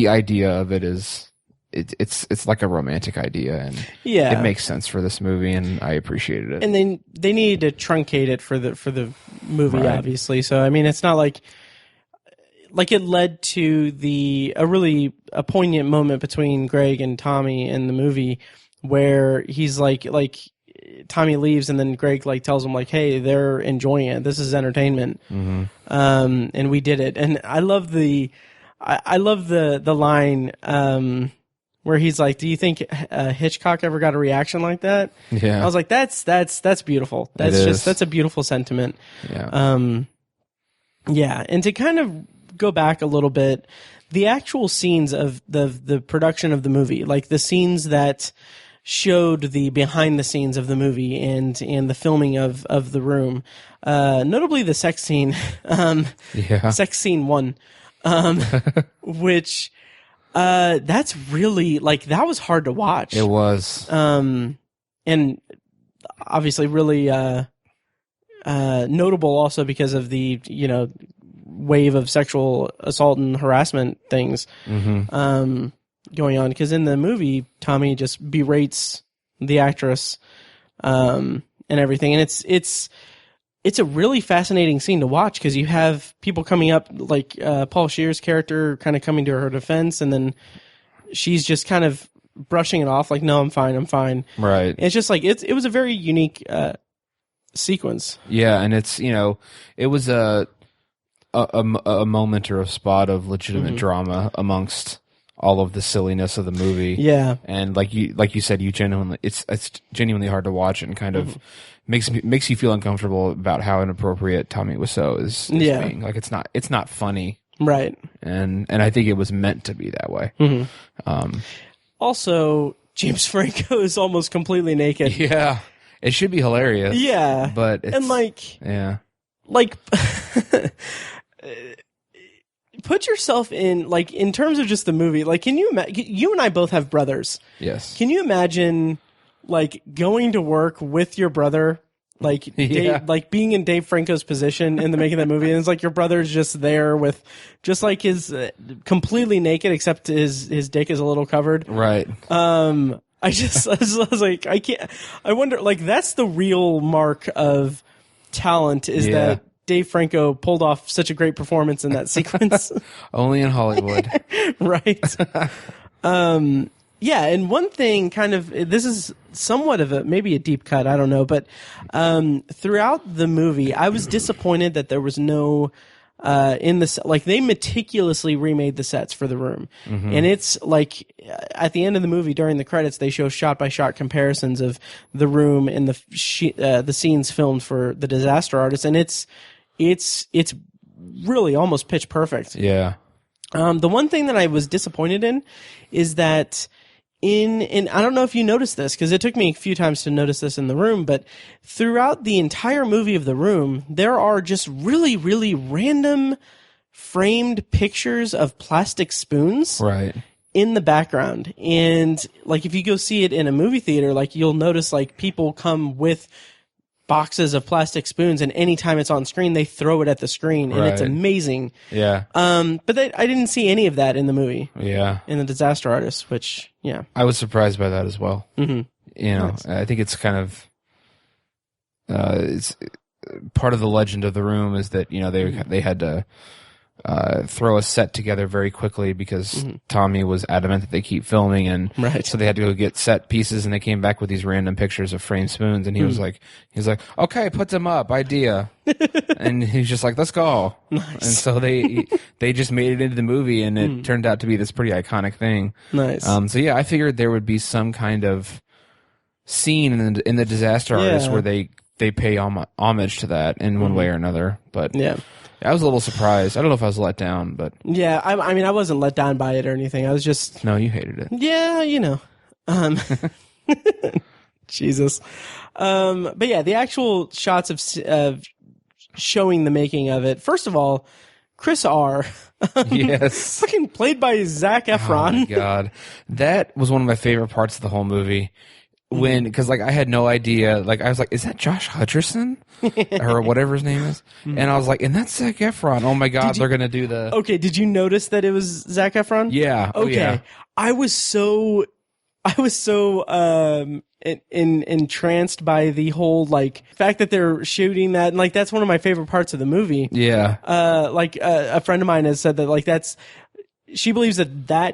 idea of it is it's like a romantic idea, and it makes sense for this movie, and I appreciated it. And they needed to truncate it for the movie, obviously. So I mean, it's not like it led to a poignant moment between Greg and Tommy in the movie, where he's like Tommy leaves, and then Greg like tells him like, "Hey, they're enjoying it. This is entertainment." And we did it. And I love the line where he's like, "Do you think Hitchcock ever got a reaction like that?" Yeah, I was like, "That's beautiful. That's a beautiful sentiment." Yeah, yeah. And to kind of go back a little bit, the actual scenes of the production of the movie, like the scenes that showed the behind the scenes of the movie and the filming of the room, notably the sex scene, sex scene 1, which that's really like, that was hard to watch. it was. And obviously really notable also because of the wave of sexual assault and harassment things going on, because in the movie Tommy just berates the actress and everything, and it's a really fascinating scene to watch, because you have people coming up, like Paul Scheer's character kind of coming to her defense, and then she's just kind of brushing it off like, "No, I'm fine." Right. And it's just like it was a very unique sequence. Yeah, and it's it was a moment or a spot of legitimate drama amongst all of the silliness of the movie. Yeah. And like you said, it's genuinely hard to watch, and kind of makes you feel uncomfortable about how inappropriate Tommy Wiseau is being. Like, it's not funny. Right. And I think it was meant to be that way. Also, James Franco is almost completely naked. Yeah. It should be hilarious. Yeah. But it's, put yourself in terms of just the movie, like, can you you and I both have brothers. Yes. Can you imagine like going to work with your brother, like like being in Dave Franco's position in the making of that movie, and it's like your brother's just there with just like his completely naked, except his dick is a little covered. Right. I was like, I wonder, like, that's the real mark of talent, is that Dave Franco pulled off such a great performance in that sequence. Only in Hollywood. Right. Yeah, and one thing this is somewhat of maybe a deep cut, I don't know, but throughout the movie, I was disappointed that there was no they meticulously remade the sets for the room. And it's like at the end of the movie, during the credits, they show shot by shot comparisons of the room and the scenes filmed for The Disaster Artist, and it's really almost pitch perfect. Yeah. The one thing that I was disappointed in is that and I don't know if you noticed this, because it took me a few times to notice this in The Room, but throughout the entire movie of The Room, there are just really, really random framed pictures of plastic spoons in the background. And like, if you go see it in a movie theater, like, you'll notice like people come with boxes of plastic spoons, and anytime it's on screen, they throw it at the screen, and it's amazing. Yeah. But I didn't see any of that in the movie. Yeah. In The Disaster Artist, which, I was surprised by that as well. Nice. I think it's kind of, it's part of the legend of the room is that, you know, they had to throw a set together very quickly because Tommy was adamant that they keep filming, and so they had to go get set pieces, and they came back with these random pictures of framed spoons, and he was like, okay, put them up, idea. And he's just like, let's go. Nice. And so they just made it into the movie, and it turned out to be this pretty iconic thing. Nice. So yeah, I figured there would be some kind of scene in the Disaster Artist where they pay homage to that in one way or another, but yeah. I was a little surprised. I don't know if I was let down, but... Yeah, I mean, I wasn't let down by it or anything. I was just... No, you hated it. Yeah, you know. Jesus. But yeah, the actual shots of showing the making of it. First of all, Chris R. Yes. Fucking played by Zac Efron. Oh, my God. That was one of my favorite parts of the whole movie. Because like I had no idea, like I was like, is that Josh Hutcherson or whatever his name is? And I was like, and that's Zac Efron. Oh my God, they're gonna do the. Okay, did you notice that it was Zac Efron? Yeah. Okay, yeah. I was so entranced by the whole like fact that they're shooting that, and like that's one of my favorite parts of the movie. Yeah. A friend of mine has said that like that's. She believes that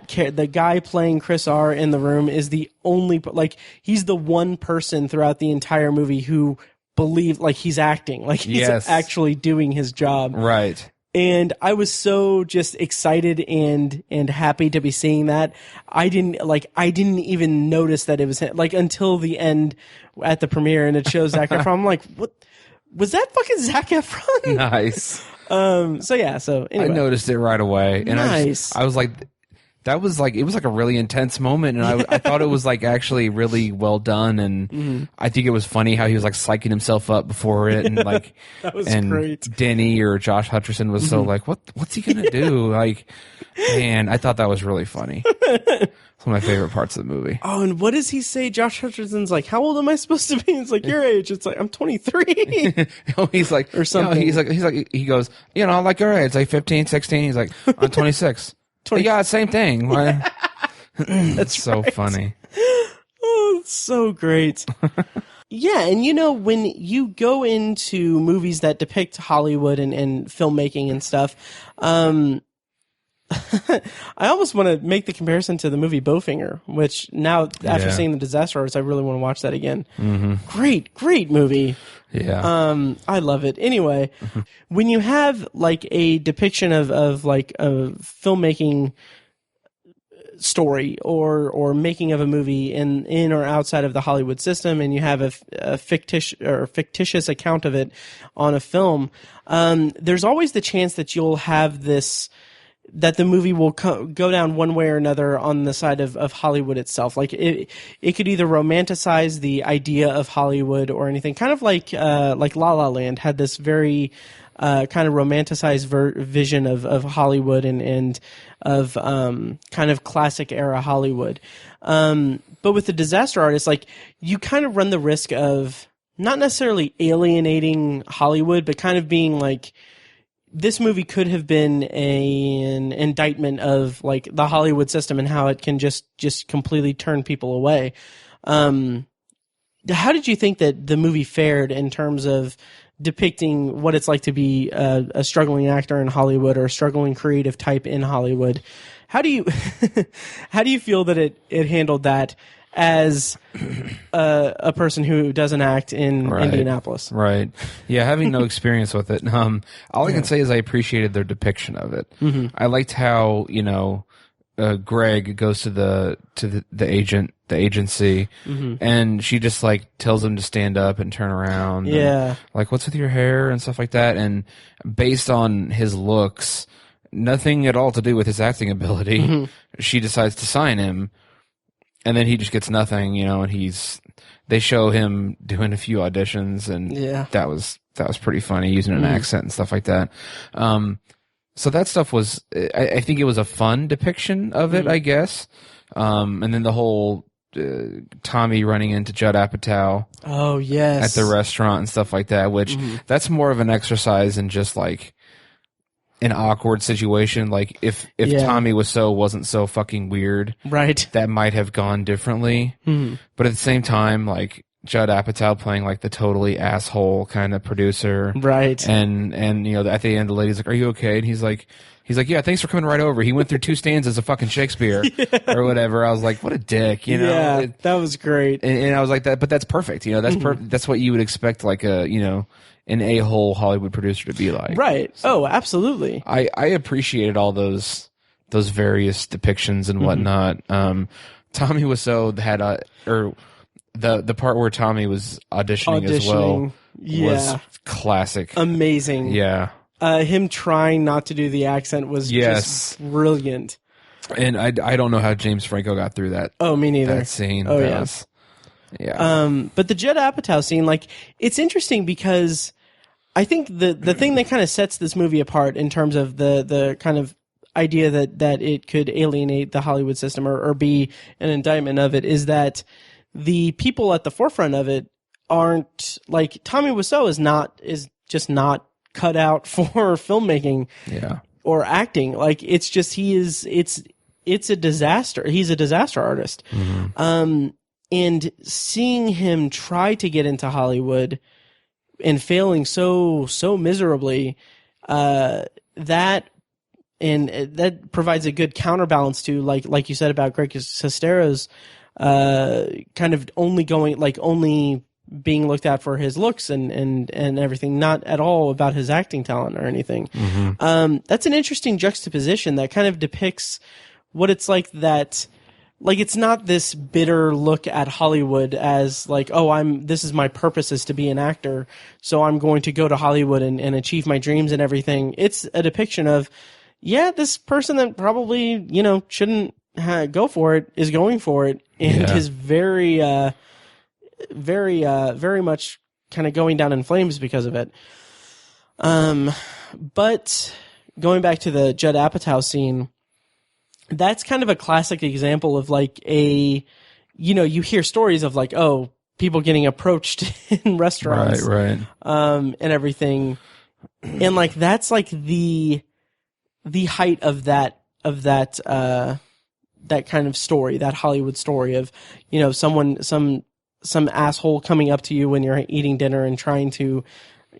the guy playing Chris R in the room is the only, like, he's the one person throughout the entire movie who believes, like, he's acting, like, he's actually doing his job. Right. And I was so just excited and happy to be seeing that. I didn't even notice that it was him, like, until the end at the premiere, and it shows Zac Efron. I'm like, what? Was that fucking Zac Efron? Nice. So anyway. I noticed it right away, and nice. I was like, that was like, it was like a really intense moment, and I thought it was like actually really well done, and I think it was funny how he was like psyching himself up before it, and like that was and great. Denny or Josh Hutcherson was so like, what's he gonna do? Like, man, I thought that was really funny. It's one of my favorite parts of the movie. Oh, and what does he say? Josh Hutcherson's like, how old am I supposed to be? It's like, your age. It's like, I'm 23. He's like, or something. He's like, he goes, you know, like your age, like 15, 16. He's like, I'm 26. Yeah, same thing. That's so funny. Oh, it's so great. Yeah, and you know, when you go into movies that depict Hollywood and filmmaking and stuff, I almost want to make the comparison to the movie Bowfinger, which now, after seeing The Disaster Artist, I really want to watch that again. Great movie. Yeah. I love it. Anyway, when you have like a depiction of like a filmmaking story or making of a movie in or outside of the Hollywood system, and you have a fictitious account of it on a film, there's always the chance that you'll have that the movie will go down one way or another on the side of Hollywood itself. Like it could either romanticize the idea of Hollywood or anything, kind of like La La Land had this very kind of romanticized vision of Hollywood and of kind of classic era Hollywood. But with The Disaster Artist, like you kind of run the risk of not necessarily alienating Hollywood, but kind of being like, this movie could have been an indictment of like the Hollywood system and how it can just completely turn people away. How did you think that the movie fared in terms of depicting what it's like to be a struggling actor in Hollywood or a struggling creative type in Hollywood? How do you feel that it handled that as a person who doesn't act in Indianapolis? Right. Yeah, having no experience with it. All I can say is I appreciated their depiction of it. I liked how, you know, Greg goes to the agency, and she just like tells him to stand up and turn around. Yeah. And, like, what's with your hair and stuff like that. And based on his looks, nothing at all to do with his acting ability, she decides to sign him. And then he just gets nothing, you know, and they show him doing a few auditions, and that was pretty funny, using an accent and stuff like that. So that stuff was, I think it was a fun depiction of it, I guess. And then the whole Tommy running into Judd Apatow. Oh, yes. At the restaurant and stuff like that, which that's more of an exercise in just like an awkward situation. Like if Tommy wasn't so fucking weird, right, that might have gone differently. But at the same time, like Judd Apatow playing like the totally asshole kind of producer, right? And at the end, the lady's like, "Are you okay?" And he's like, "Yeah, thanks for coming right over." He went through 2 stanzas of fucking Shakespeare or whatever. I was like, "What a dick," Yeah, that was great. And I was like, "That, but that's perfect." That's that's what you would expect, like an a-hole Hollywood producer to be like, right? So, absolutely. I appreciated all those various depictions and whatnot. Tommy Wiseau had the part where Tommy was auditioning as well was classic. Amazing. Yeah. Him trying not to do the accent was just brilliant. And I don't know how James Franco got through that. Oh, me neither. That scene. Oh, yeah. But the Judd Apatow scene, like, it's interesting because I think the thing that kind of sets this movie apart in terms of the kind of idea that it could alienate the Hollywood system or be an indictment of it is that the people at the forefront of it aren't, like, Tommy Wiseau is just not cut out for filmmaking or acting. Like, it's just it's a disaster. He's a disaster artist. And seeing him try to get into Hollywood and failing so miserably, that provides a good counterbalance to like you said about Greg Sestero's kind of only being looked at for his looks and everything, not at all about his acting talent or anything. That's an interesting juxtaposition that kind of depicts what it's like that, like, it's not this bitter look at Hollywood as like, oh, this is my purpose is to be an actor, so I'm going to go to Hollywood and achieve my dreams and everything. It's a depiction of, this person that probably, shouldn't go for it is going for it and is very, very much kind of going down in flames because of it. But going back to the Judd Apatow scene, that's kind of a classic example of like you hear stories of like, oh, people getting approached in restaurants, right, and everything. And like, that's like the height of that kind of story, that Hollywood story of, some asshole coming up to you when you're eating dinner and trying to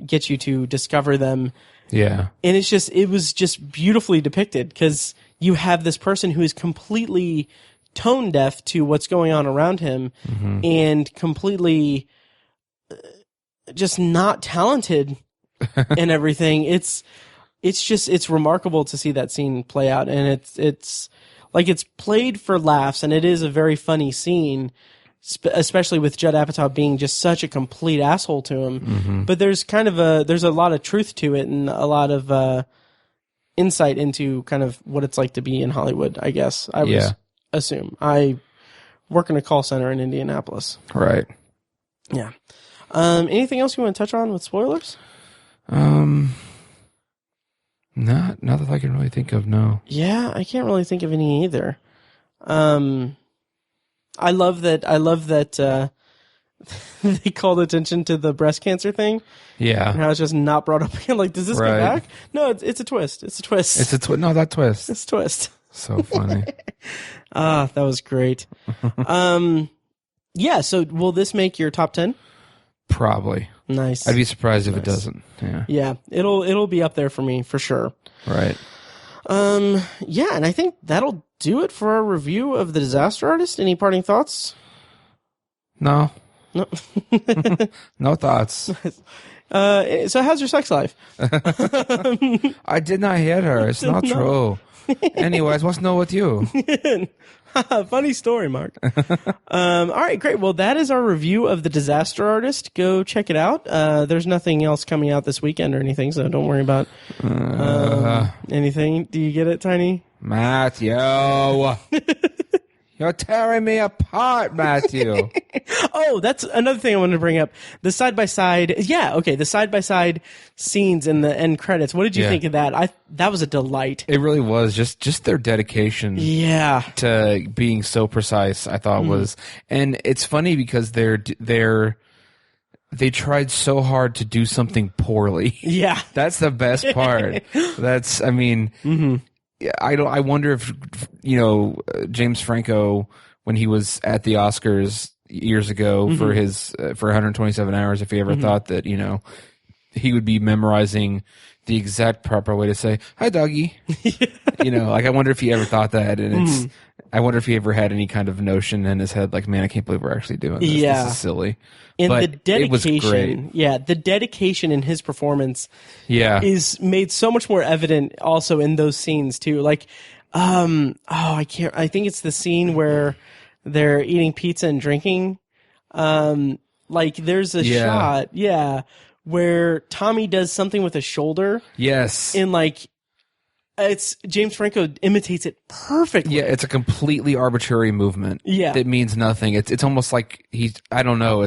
get you to discover them. Yeah. And it was just beautifully depicted because you have this person who is completely tone deaf to what's going on around him and completely just not talented and everything. It's remarkable to see that scene play out, and it's like, it's played for laughs, and it is a very funny scene, especially with Judd Apatow being just such a complete asshole to him. But there's kind of there's a lot of truth to it and a lot of insight into kind of what it's like to be in Hollywood, I guess. I would assume. I work in a call center in Indianapolis. Right. Yeah. Anything else you want to touch on with spoilers? Not that I can really think of, no. Yeah, I can't really think of any either. I love that they called attention to the breast cancer thing. Yeah. And how it's just not brought up again. Like, does this come back? No, it's a twist. It's a twist. No, that twist. It's a twist. So funny. That was great. Yeah, so will this make your top 10? Probably. Nice. I'd be surprised if it doesn't. Yeah. Yeah, it'll be up there for me for sure. Right. Yeah, and I think that'll do it for our review of The Disaster Artist. Any parting thoughts? No. No. No thoughts. So how's your sex life? I did not hit her. It's not true. Anyways, what's new with you? Funny story, Mark. All right, great. Well, that is our review of The Disaster Artist. Go check it out. There's nothing else coming out this weekend or anything, so don't worry about anything. Do you get it, Tiny? Matthew. You're tearing me apart, Matthew. Oh, that's another thing I wanted to bring up. The side-by-side. Yeah, okay, the side-by-side scenes in the end credits. What did you think of that? That was a delight. It really was. Just their dedication to being so precise, I thought was. And it's funny because they tried so hard to do something poorly. Yeah. That's the best part. I wonder if, James Franco, when he was at the Oscars, years ago for his for 127 hours, if he ever thought that, you know, he would be memorizing the exact proper way to say "Hi, doggy." You know, like I wonder if he ever thought that, and I wonder if he ever had any kind of notion in his head, like, man, I can't believe we're actually doing this. Yeah. This is silly. And but the dedication, it was great. The dedication in his performance, is made so much more evident also in those scenes too. Like, I think it's the scene where they're eating pizza and drinking. Like there's a shot, where Tommy does something with his shoulder. Yes. And like, it's James Franco imitates it perfectly. Yeah, it's a completely arbitrary movement. Yeah. That means nothing. It's almost like I don't know,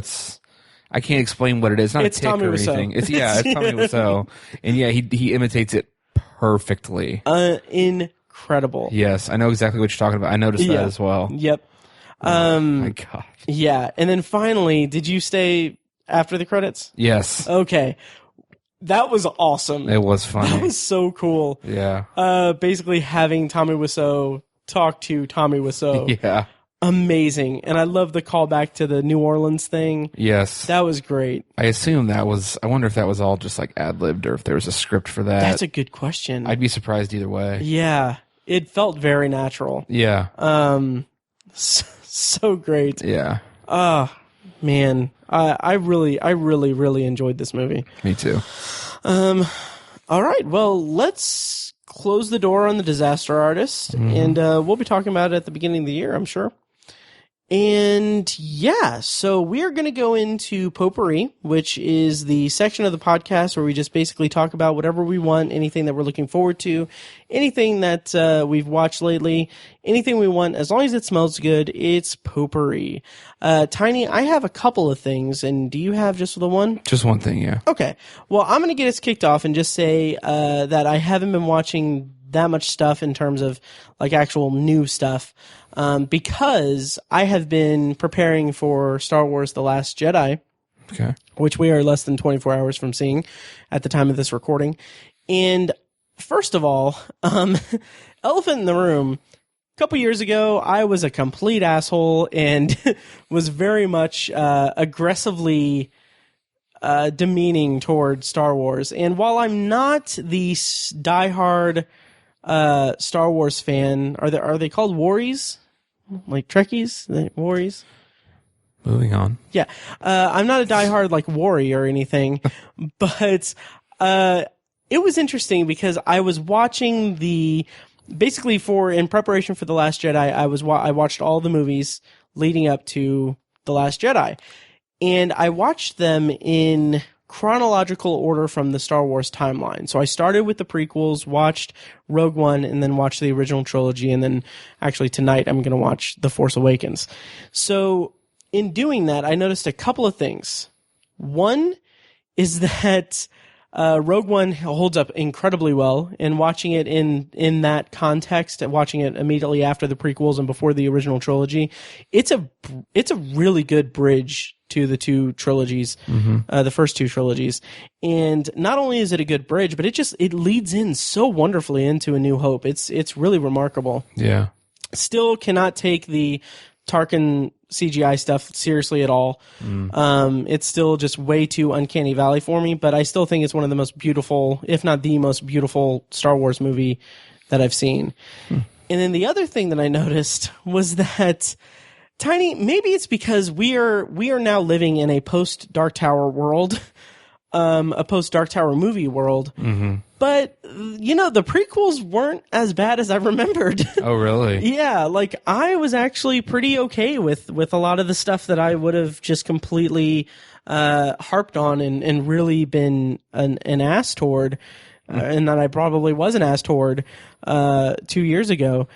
I can't explain what it is. It's not a tick Tommy or Wiseau. anything. It's Tommy Wiseau. And yeah, he imitates it perfectly. Incredible. Yes, I know exactly what you're talking about. I noticed that as well. Yep. Oh my God. Yeah, and then finally, did you stay after the credits? Yes. Okay. That was awesome. It was funny. That was so cool. Yeah. Basically having Tommy Wiseau talk to Tommy Wiseau. Yeah. Amazing. And I love the callback to the New Orleans thing. Yes. That was great. I assume I wonder if that was all just like ad-libbed or if there was a script for that. That's a good question. I'd be surprised either way. Yeah. It felt very natural. Yeah. So great. Yeah. Man. I really enjoyed this movie. Me too. All right. Well, let's close the door on the Disaster Artist, and we'll be talking about it at the beginning of the year, I'm sure. And yeah, so we are going to go into Potpourri, which is the section of the podcast where we just basically talk about whatever we want, anything that we're looking forward to, anything that we've watched lately, anything we want, as long as it smells good, it's Potpourri. Tiny, I have a couple of things, and do you have just the one? Just one thing, yeah. Okay. Well, I'm going to get us kicked off and just say that I haven't been watching that much stuff in terms of like actual new stuff because I have been preparing for Star Wars The Last Jedi, okay, which we are less than 24 hours from seeing at the time of this recording. And first of all, elephant in the room, a couple years ago, I was a complete asshole and was very much aggressively demeaning toward Star Wars. And while I'm not the diehard Star Wars fan, are they called Warries? Like Trekkies? Warries? Moving on. Yeah. I'm not a diehard like Warry or anything, but it was interesting because I was watching basically in preparation for The Last Jedi, I watched all the movies leading up to The Last Jedi. And I watched them in chronological order from the Star Wars timeline. So I started with the prequels, watched Rogue One, and then watched the original trilogy. And then actually tonight I'm going to watch The Force Awakens. So in doing that, I noticed a couple of things. One is that Rogue One holds up incredibly well, and watching it in that context, watching it immediately after the prequels and before the original trilogy, it's a really good bridge to the two trilogies, the first two trilogies. And not only is it a good bridge, but it leads in so wonderfully into A New Hope. It's really remarkable. Yeah. Still cannot take the Tarkin CGI stuff seriously at all. It's still just way too uncanny valley for me, but I still think it's one of the most beautiful, if not the most beautiful Star Wars movie that I've seen. And then the other thing that I noticed was that Tiny, maybe it's because we are now living in a post Dark Tower world, a post Dark Tower movie world. But the prequels weren't as bad as I remembered. Oh, really? Yeah, like I was actually pretty okay with a lot of the stuff that I would have just completely harped on and really been an ass toward, and that I probably was an ass toward 2 years ago.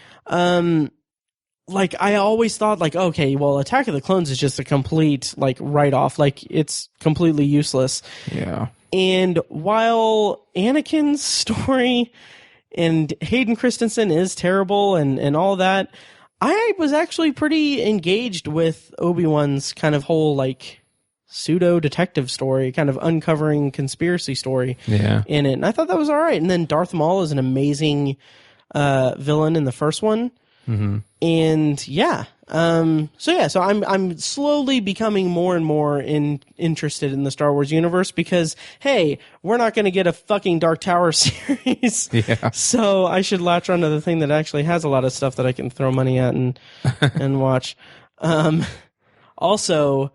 Like I always thought like, okay, well, Attack of the Clones is just a complete like write-off. Like it's completely useless. Yeah. And while Anakin's story and Hayden Christensen is terrible and all that, I was actually pretty engaged with Obi-Wan's kind of whole like pseudo detective story, kind of uncovering conspiracy story in it. And I thought that was all right. And then Darth Maul is an amazing villain in the first one. And yeah, So I'm slowly becoming more and more interested in the Star Wars universe because, hey, we're not going to get a fucking Dark Tower series. Yeah. So I should latch onto the thing that actually has a lot of stuff that I can throw money at and watch. Also,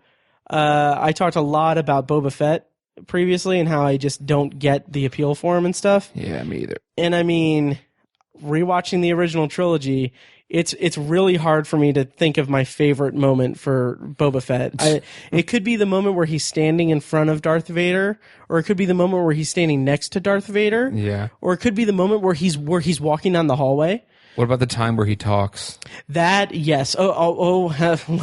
I talked a lot about Boba Fett previously and how I just don't get the appeal for him and stuff. Yeah, me either. And I mean, rewatching the original trilogy, it's really hard for me to think of my favorite moment for Boba Fett. It could be the moment where he's standing in front of Darth Vader, or it could be the moment where he's standing next to Darth Vader. Yeah. Or it could be the moment where he's walking down the hallway. What about the time where he talks? That, yes.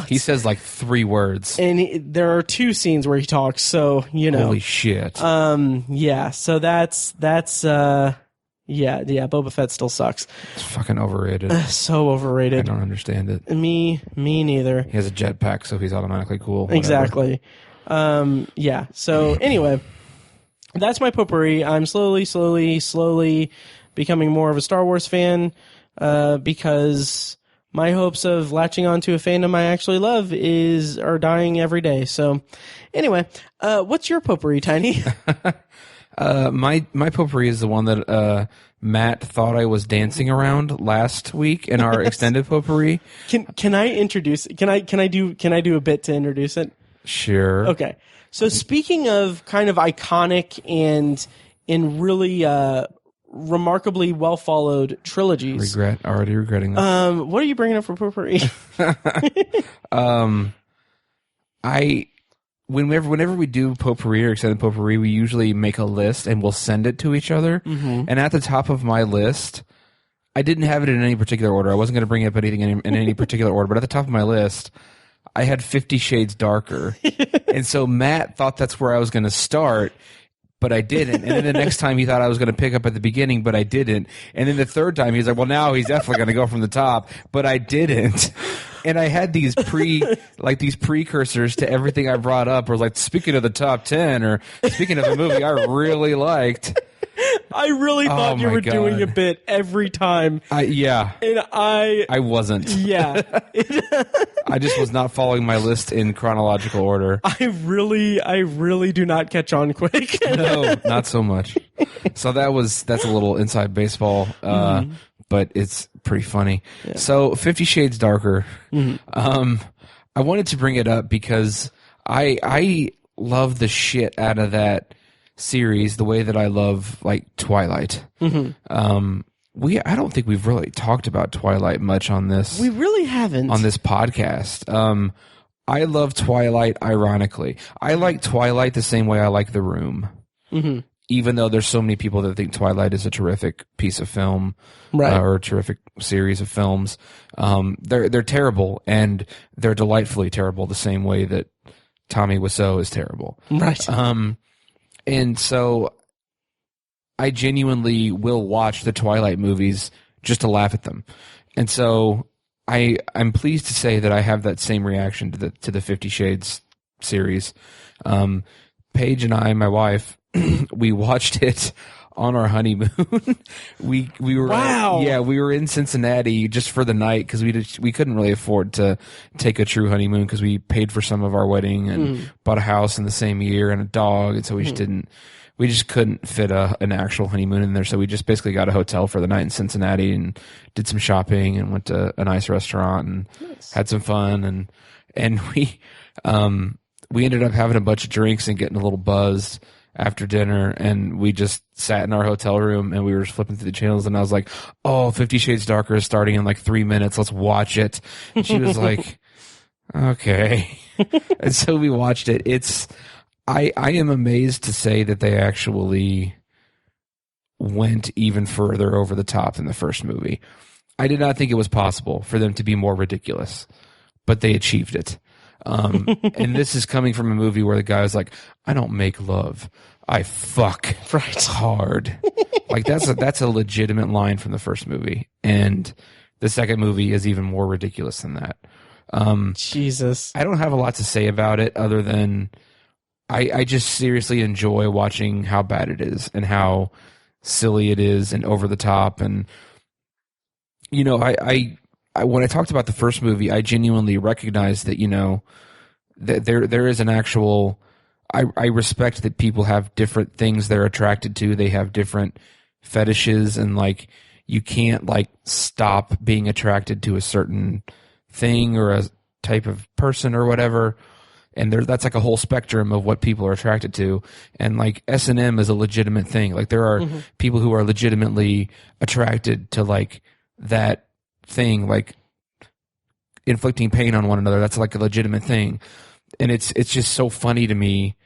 He says like 3 words. And there are 2 scenes where he talks, so, you know. Holy shit. Yeah, so that's yeah, Boba Fett still sucks. It's fucking overrated. So overrated. I don't understand it. Me neither. He has a jetpack, so he's automatically cool. Whatever. Exactly. Yeah. So anyway, that's my potpourri. I'm slowly becoming more of a Star Wars fan because my hopes of latching onto a fandom I actually love are dying every day. So anyway, what's your potpourri, Tiny? My potpourri is the one that Matt thought I was dancing around last week in our extended potpourri. Can I introduce? Can I do a bit to introduce it? Sure. Okay. So speaking of kind of iconic and really remarkably well followed trilogies. Already regretting that. What are you bringing up for potpourri? Whenever we do potpourri or extended potpourri, we usually make a list and we'll send it to each other. Mm-hmm. And at the top of my list, I didn't have it in any particular order. I wasn't going to bring up anything in any particular order, but at the top of my list, I had 50 Shades Darker. And so Matt thought that's where I was going to start, but I didn't. And then the next time he thought I was going to pick up at the beginning, but I didn't. And then the third time he's like, well, now he's definitely going to go from the top, but I didn't. And I had these precursors to everything I brought up. Or like, speaking of the top 10, or speaking of a movie I really liked. I really thought you were doing a bit every time. Yeah. And I wasn't. Yeah. I just was not following my list in chronological order. I really do not catch on quick. No, not so much. So that's a little inside baseball, but it's pretty funny. Yeah. So 50 Shades Darker. Mm-hmm. I wanted to bring it up because I love the shit out of that series the way that I love like Twilight. Mm-hmm. I don't think we've really talked about Twilight much on this. We really haven't on this podcast. I love Twilight. Ironically, I like Twilight the same way I like The Room. Mm-hmm. Even though there's so many people that think Twilight is a terrific piece of film, right, or a terrific series of films, they're terrible, and they're delightfully terrible the same way that Tommy Wiseau is terrible. Right. And so I genuinely will watch the Twilight movies just to laugh at them. And so I'm pleased to say that I have that same reaction to the 50 Shades series. Paige and I, my wife, we watched it on our honeymoon. we were we were in Cincinnati just for the night because we couldn't really afford to take a true honeymoon because we paid for some of our wedding and bought a house in the same year and a dog, and so we just couldn't fit an actual honeymoon in there. So we just basically got a hotel for the night in Cincinnati and did some shopping and went to a nice restaurant and had some fun, and we ended up having a bunch of drinks and getting a little buzzed after dinner, and we just sat in our hotel room and we were just flipping through the channels, and I was like, 50 Shades Darker is starting in like 3 minutes, let's watch it. And she was like, okay. And so we watched it. I am amazed to say that they actually went even further over the top than the first movie. I did not think it was possible for them to be more ridiculous, but they achieved it. And this is coming from a movie where the guy was like, I don't make love, I fuck hard. Like that's a legitimate line from the first movie. And the second movie is even more ridiculous than that. Jesus. I don't have a lot to say about it other than I just seriously enjoy watching how bad it is and how silly it is and over the top. And, you know, I when I talked about the first movie, I genuinely recognized that, that there is an actual. I respect that people have different things they're attracted to. They have different fetishes, and like you can't like stop being attracted to a certain thing or a type of person or whatever. And that's like a whole spectrum of what people are attracted to. And like S&M is a legitimate thing. Like there are people who are legitimately attracted to like that thing, like inflicting pain on one another. That's like a legitimate thing. And it's just so funny to me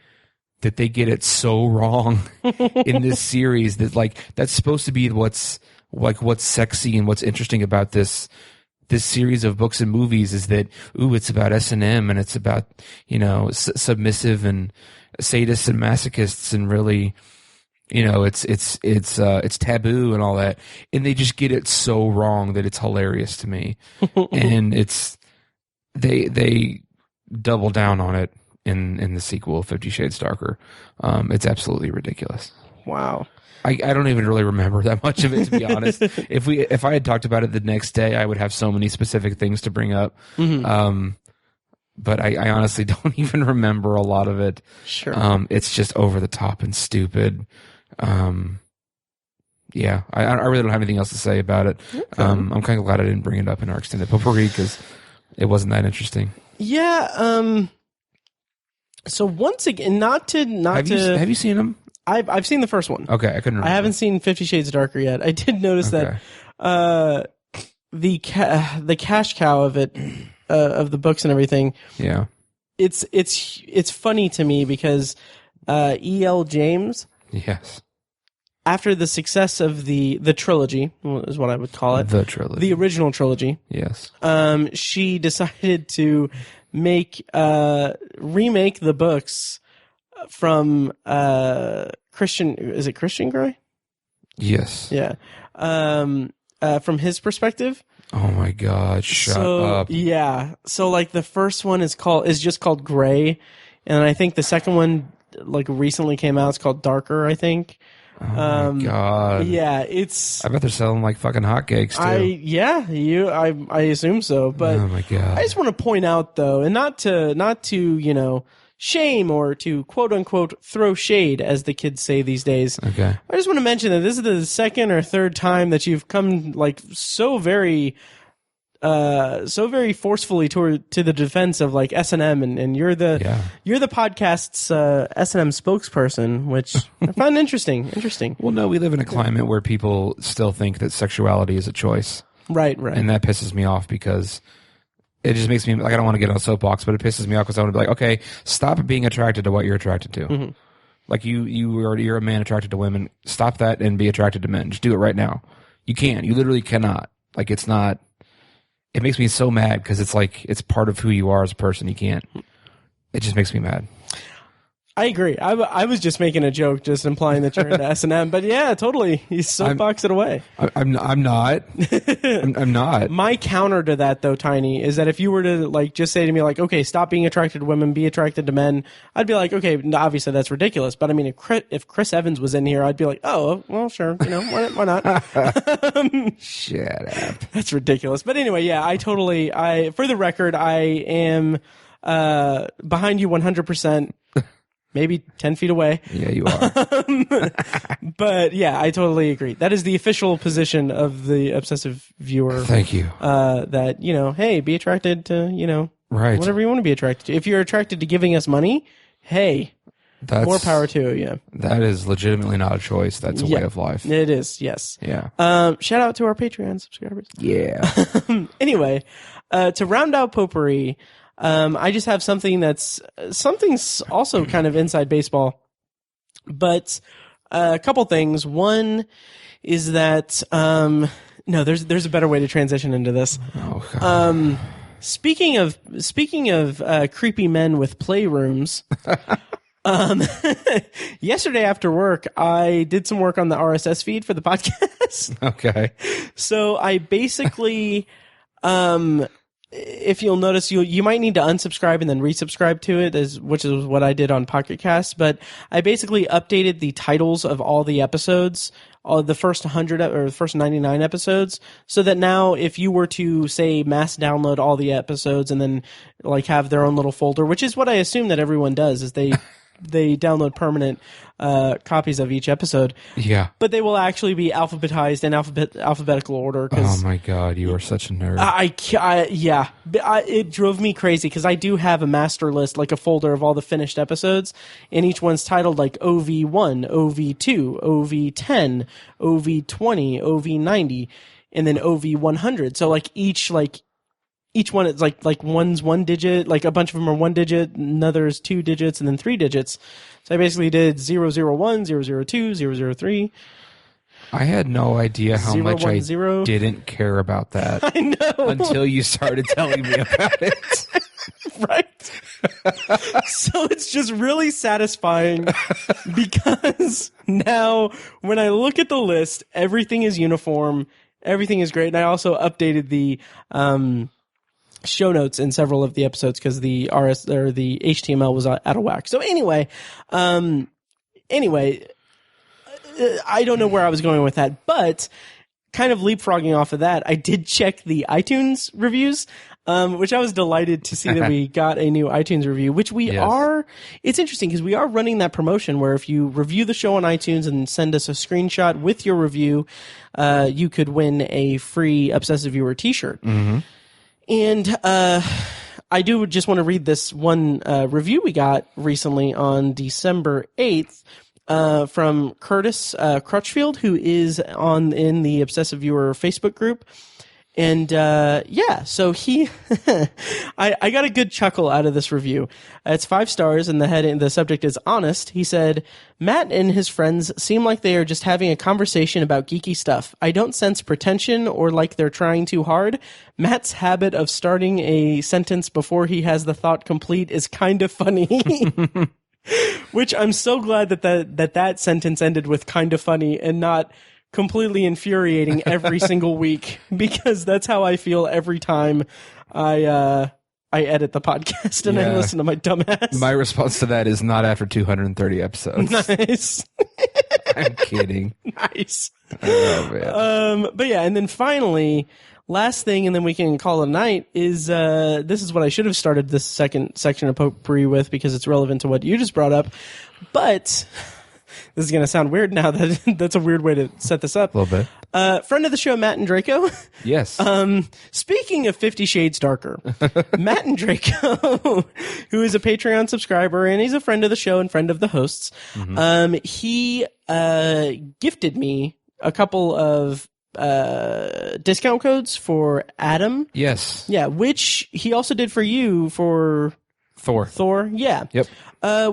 that they get it so wrong in this series that like that's supposed to be what's sexy and what's interesting about this series of books and movies is that it's about S&M and it's about submissive and sadists and masochists and really it's taboo and all that, and they just get it so wrong that it's hilarious to me. And they double down on it in the sequel, 50 Shades Darker. It's absolutely ridiculous. Wow. I don't even really remember that much of it, to be honest. If I had talked about it the next day, I would have so many specific things to bring up. But I honestly don't even remember a lot of it. Sure. It's just over the top and stupid. Yeah, I really don't have anything else to say about it. Okay. I'm kind of glad I didn't bring it up in our extended potpourri because it wasn't that interesting. Yeah. So once again, have you seen them? I've seen the first one. Okay, I couldn't remember. I haven't seen 50 Shades Darker yet. I did notice that the cash cow of it, of the books and everything. Yeah, it's funny to me because E.L. James. Yes. After the success of the trilogy, is what I would call it. The trilogy. The original trilogy. Yes. She decided to remake the books from Christian. Is it Christian Grey? Yes. Yeah. From his perspective. Oh my God! Shut up. Yeah. So like the first one is just called Grey, and I think the second one like recently came out. It's called Darker, I think. Oh my God. Yeah, I bet they're selling like fucking hotcakes too. I assume so. But oh my God. I just want to point out though, and not to shame or to quote unquote throw shade, as the kids say these days. Okay. I just want to mention that this is the second or third time that you've come like so very forcefully to the defense of like S&M, and you're the podcast's S&M spokesperson, which I find interesting. Well, no, we live in a climate where people still think that sexuality is a choice. Right. And that pisses me off because it just makes me like, I don't want to get on a soapbox, but it pisses me off because I want to be like, okay, stop being attracted to what you're attracted to. Mm-hmm. Like you're a man attracted to women. Stop that and be attracted to men. Just do it right now. You can't. You literally cannot. Like it's not. It makes me so mad because it's like it's part of who you are as a person. You can't. It just makes me mad. I agree. I was just making a joke, just implying that you're into S&M, but yeah, totally. You soapbox it away. I'm not. I'm not. My counter to that, though, Tiny, is that if you were to like just say to me, like, okay, stop being attracted to women, be attracted to men, I'd be like, okay, obviously that's ridiculous. But I mean, if Chris Evans was in here, I'd be like, oh, well, sure, why not? Shut up. That's ridiculous. But anyway, yeah, for the record, I am behind you 100%. Maybe 10 feet away. Yeah, you are. But yeah, I totally agree. That is the official position of the obsessive viewer. Thank you. That, hey, be attracted to, right, whatever you want to be attracted to. If you're attracted to giving us money, hey, more power to you. That is legitimately not a choice. That's a way of life. It is, yes. Yeah. Shout out to our Patreon subscribers. Yeah. Anyway, to round out Potpourri, I just have something's also kind of inside baseball, but a couple things. One is that no, there's a better way to transition into this. Oh, God. Speaking of creepy men with playrooms, yesterday after work, I did some work on the RSS feed for the podcast. Okay. So I basically if you'll notice, you might need to unsubscribe and then resubscribe to it, which is what I did on Pocket Cast. But I basically updated the titles of all the episodes, all the first 100 or the first 99 episodes, so that now if you were to say mass download all the episodes and then like have their own little folder, which is what I assume that everyone does, is they download permanent copies of each episode. Yeah. But they will actually be alphabetized in alphabetical order. Oh my God, you are such a nerd. It drove me crazy because I do have a master list, like a folder of all the finished episodes, and each one's titled like OV1, OV2, OV10, OV20, OV90, and then OV100. So like each one is like one's one digit, like a bunch of them are one digit, another's two digits, and then three digits. So I basically did 001, 002, 003. I had no idea how much I didn't care about that. I know. Until you started telling me about it. Right. So it's just really satisfying because now when I look at the list, everything is uniform, everything is great. And I also updated the show notes in several of the episodes because the the HTML was out of whack. So anyway, I don't know where I was going with that, but kind of leapfrogging off of that, I did check the iTunes reviews, which I was delighted to see that we got a new iTunes review, which we are. It's interesting because we are running that promotion where if you review the show on iTunes and send us a screenshot with your review, you could win a free Obsessive Viewer t-shirt. Mm-hmm. And I do just want to read this one review we got recently on December 8th from Curtis Crutchfield, who is in the Obsessive Viewer Facebook group. And so he I got a good chuckle out of this review. It's 5 stars, and the subject is honest. He said, Matt and his friends seem like they are just having a conversation about geeky stuff. I don't sense pretension or like they're trying too hard. Matt's habit of starting a sentence before he has the thought complete is kind of funny. Which I'm so glad that sentence ended with kind of funny and not completely infuriating every single week, because that's how I feel every time I edit the podcast and I listen to my dumbass. My response to that is not after 230 episodes. Nice. I'm kidding. Nice. Oh, man. But yeah, and then finally, last thing, and then we can call it a night, is this is what I should have started this second section of Potpourri with because it's relevant to what you just brought up. But this is going to sound weird now. That's a weird way to set this up. A little bit. Friend of the show, Matt and Draco. Yes. Speaking of 50 Shades Darker, Matt and Draco, who is a Patreon subscriber, and he's a friend of the show and friend of the hosts, he gifted me a couple of discount codes for Adam. Yes. Yeah, which he also did for you for Thor. Yeah. Yep.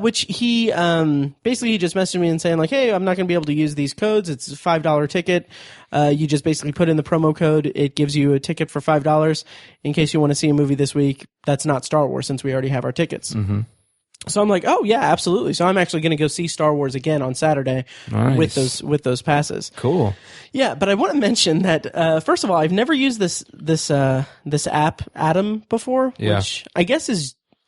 Which he basically he just messaged me and saying like, hey, I'm not going to be able to use these codes. It's a $5 ticket. You just basically put in the promo code. It gives you a ticket for $5 in case you want to see a movie this week. That's not Star Wars since we already have our tickets. Mm-hmm. So I'm like, oh yeah, absolutely. So I'm actually going to go see Star Wars again on Saturday with those passes. Cool. Yeah, but I want to mention that first of all, I've never used this app Adam before, which I guess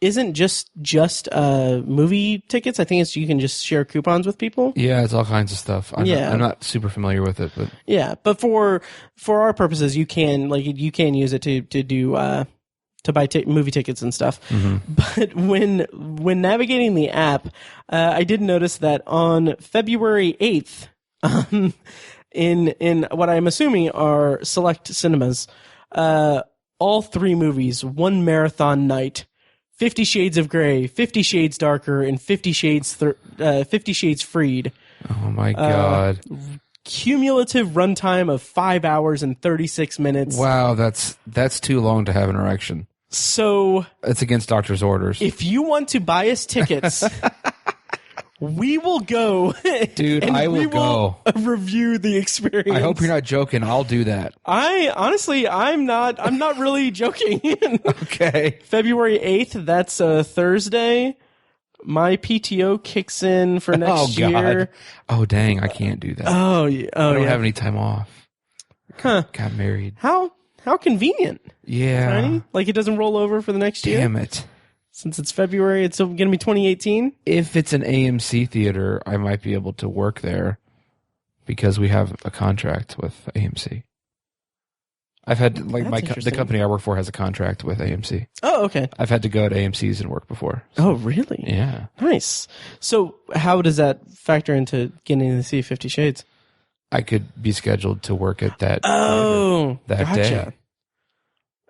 isn't just movie tickets. I think it's you can just share coupons with people. Yeah, it's all kinds of stuff. I'm not super familiar with it, but yeah. But for our purposes, you can use it to do to buy movie tickets and stuff. Mm-hmm. But when navigating the app, I did notice that on February 8th, in what I'm assuming are select cinemas, all 3 movies, one marathon night. 50 Shades of Grey, 50 Shades Darker, and 50 Shades Freed. Oh my God. Cumulative runtime of 5 hours and 36 minutes. Wow, that's too long to have an erection. So it's against doctor's orders. If you want to buy us tickets, we will go. Dude, I will go. Review the experience. I hope you're not joking. I'll do that. I'm not really joking. Okay. February 8th, that's a Thursday. My PTO kicks in for next year. Oh, dang, I can't do that. Oh, yeah. I don't have any time off. Huh. Got married. How convenient. Yeah. Tiny? Like it doesn't roll over for the next year? Damn it. Since it's February, it's going to be 2018? If it's an AMC theater, I might be able to work there because we have a contract with AMC. I've had, the company I work for has a contract with AMC. Oh, okay. I've had to go to AMC's and work before. So. Oh, really? Yeah. Nice. So how does that factor into getting to see 50 Shades? I could be scheduled to work at that gotcha. day.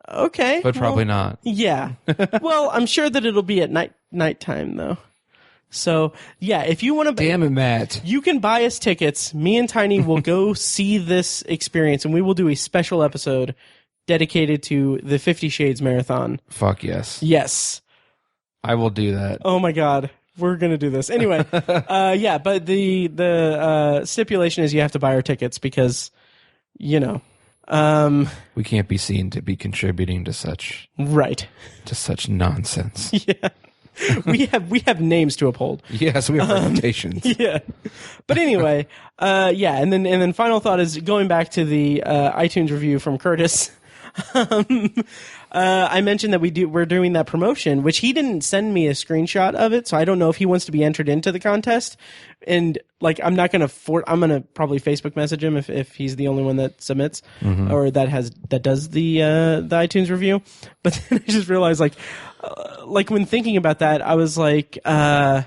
Okay. But probably not. Yeah. Well, I'm sure that it'll be at nighttime, though. So, yeah, if you want to... Damn it, Matt. You can buy us tickets. Me and Tiny will go see this experience, and we will do a special episode dedicated to the 50 Shades Marathon. Fuck yes. Yes. I will do that. Oh, my God. We're going to do this. Anyway, yeah, but the stipulation is you have to buy our tickets because, you know... we can't be seen to be contributing to such... Right. To such nonsense. Yeah. We have names to uphold. Yes, we have reputations. Yeah. But anyway, yeah, and then final thought is going back to the iTunes review from Curtis. I mentioned that we're doing that promotion, which he didn't send me a screenshot of it, so I don't know if he wants to be entered into the contest. And like, I'm gonna probably Facebook message him if he's the only one that submits or that does the iTunes review. But then I just realized like when thinking about that, I was like, oh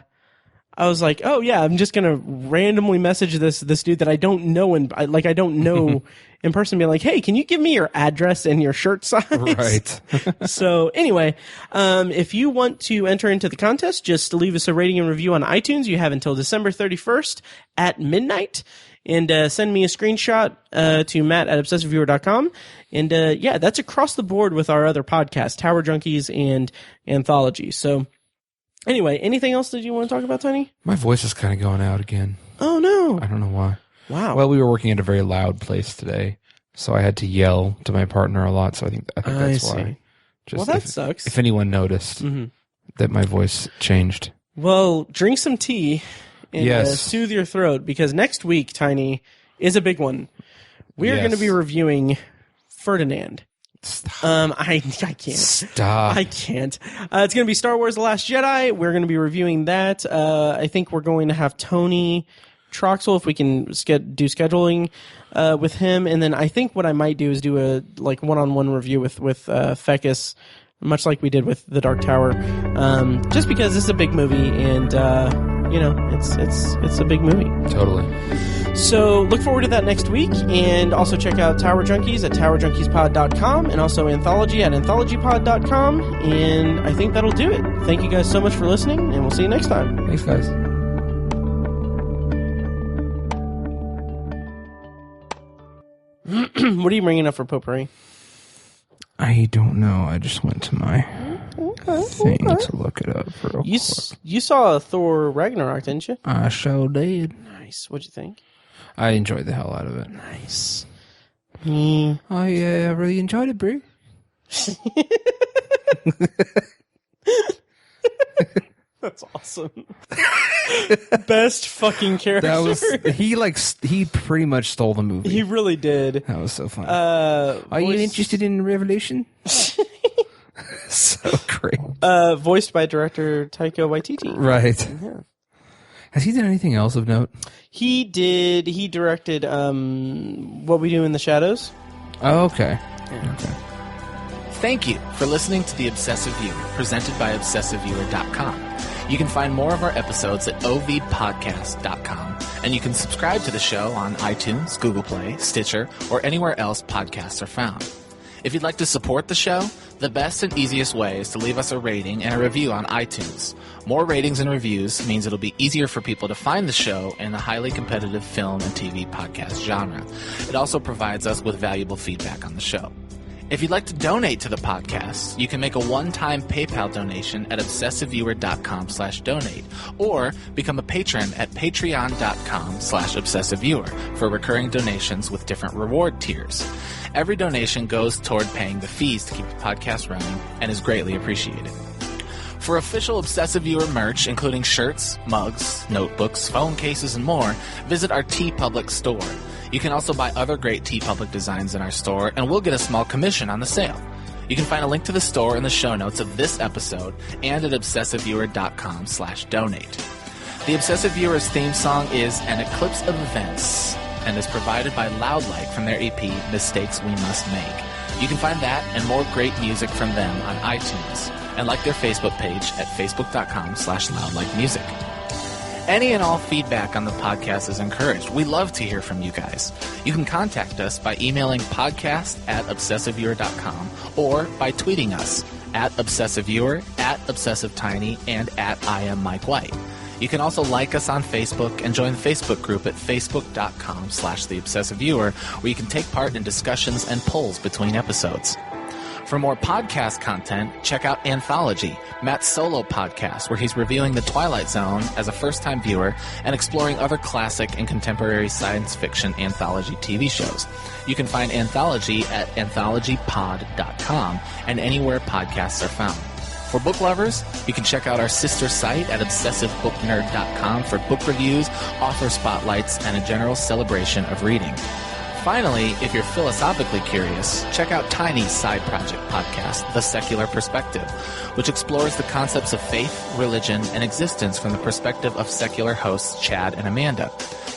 yeah, I'm just gonna randomly message this dude that I don't know and I don't know in person, be like, hey, can you give me your address and your shirt size? Right. So anyway, if you want to enter into the contest, just leave us a rating and review on iTunes. You have until December 31st at midnight. And send me a screenshot to matt@obsessiveviewer.com. And yeah, that's across the board with our other podcasts, Tower Junkies and Anthology. So anyway, anything else that you want to talk about, Tiny? My voice is kind of going out again. Oh, no. I don't know why. Wow. Well, we were working at a very loud place today, so I had to yell to my partner a lot, so I think that's why. Well, that sucks. If anyone noticed that my voice changed. Well, drink some tea and Yes. soothe your throat, because next week, Tiny, is a big one. We're going to be reviewing Ferdinand. Stop. I can't. Stop. I can't. It's going to be Star Wars The Last Jedi. We're going to be reviewing that. I think we're going to have Tony Troxel if we can do scheduling with him. And then I think what I might do is do a one-on-one review with Fecus, much like we did with The Dark Tower. Just because this is a big movie and it's a big movie. Totally. So look forward to that next week, and also check out Tower Junkies at towerjunkiespod.com, and also Anthology at anthologypod.com, and I think that'll do it. Thank you guys so much for listening, and we'll see you next time. Thanks, guys. What are you bringing up for Potpourri? I don't know. I just went to my thing to look it up real quick. You saw Thor Ragnarok, didn't you? I sure did. Nice. What'd you think? I enjoyed the hell out of it. Nice. I really enjoyed it, bro. That's awesome. Best fucking character. That was he pretty much stole the movie. He really did. That was so funny. Are you interested in Revolution? So great. Voiced by director Taika Waititi. Right. Yeah. Has he done anything else of note? He did. He directed What We Do in the Shadows. Oh, okay. Yeah. Okay. Thank you for listening to The Obsessive Viewer, presented by ObsessiveViewer.com. You can find more of our episodes at ovpodcast.com, and you can subscribe to the show on iTunes, Google Play, Stitcher, or anywhere else podcasts are found. If you'd like to support the show, the best and easiest way is to leave us a rating and a review on iTunes. More ratings and reviews means it'll be easier for people to find the show in the highly competitive film and TV podcast genre. It also provides us with valuable feedback on the show. If you'd like to donate to the podcast, you can make a one-time PayPal donation at obsessiveviewer.com/donate, or become a patron at patreon.com/obsessiveviewer for recurring donations with different reward tiers. Every donation goes toward paying the fees to keep the podcast running and is greatly appreciated. For official Obsessive Viewer merch, including shirts, mugs, notebooks, phone cases, and more, visit our TeePublic store. You can also buy other great TeePublic designs in our store, and we'll get a small commission on the sale. You can find a link to the store in the show notes of this episode and at obsessiveviewer.com/donate. The Obsessive Viewer's theme song is An Eclipse of Events and is provided by Loudlike from their EP, Mistakes We Must Make. You can find that and more great music from them on iTunes and like their Facebook page at facebook.com/loudlikemusic. Any and all feedback on the podcast is encouraged. We love to hear from you guys. You can contact us by emailing podcast@obsessiveviewer.com or by tweeting us at obsessiveviewer, at obsessivetiny, and at IamMikeWhite. You can also like us on Facebook and join the Facebook group at facebook.com/theobsessiveviewer, where you can take part in discussions and polls between episodes. For more podcast content, check out Anthology, Matt's solo podcast, where he's reviewing The Twilight Zone as a first-time viewer and exploring other classic and contemporary science fiction anthology TV shows. You can find Anthology at anthologypod.com and anywhere podcasts are found. For book lovers, you can check out our sister site at obsessivebooknerd.com for book reviews, author spotlights, and a general celebration of reading. Finally, if you're philosophically curious, check out Tiny's side project podcast, The Secular Perspective, which explores the concepts of faith, religion, and existence from the perspective of secular hosts Chad and Amanda.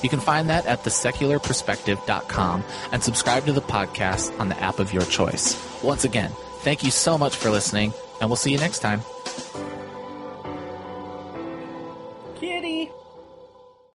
You can find that at thesecularperspective.com and subscribe to the podcast on the app of your choice. Once again, thank you so much for listening, and we'll see you next time. Kitty!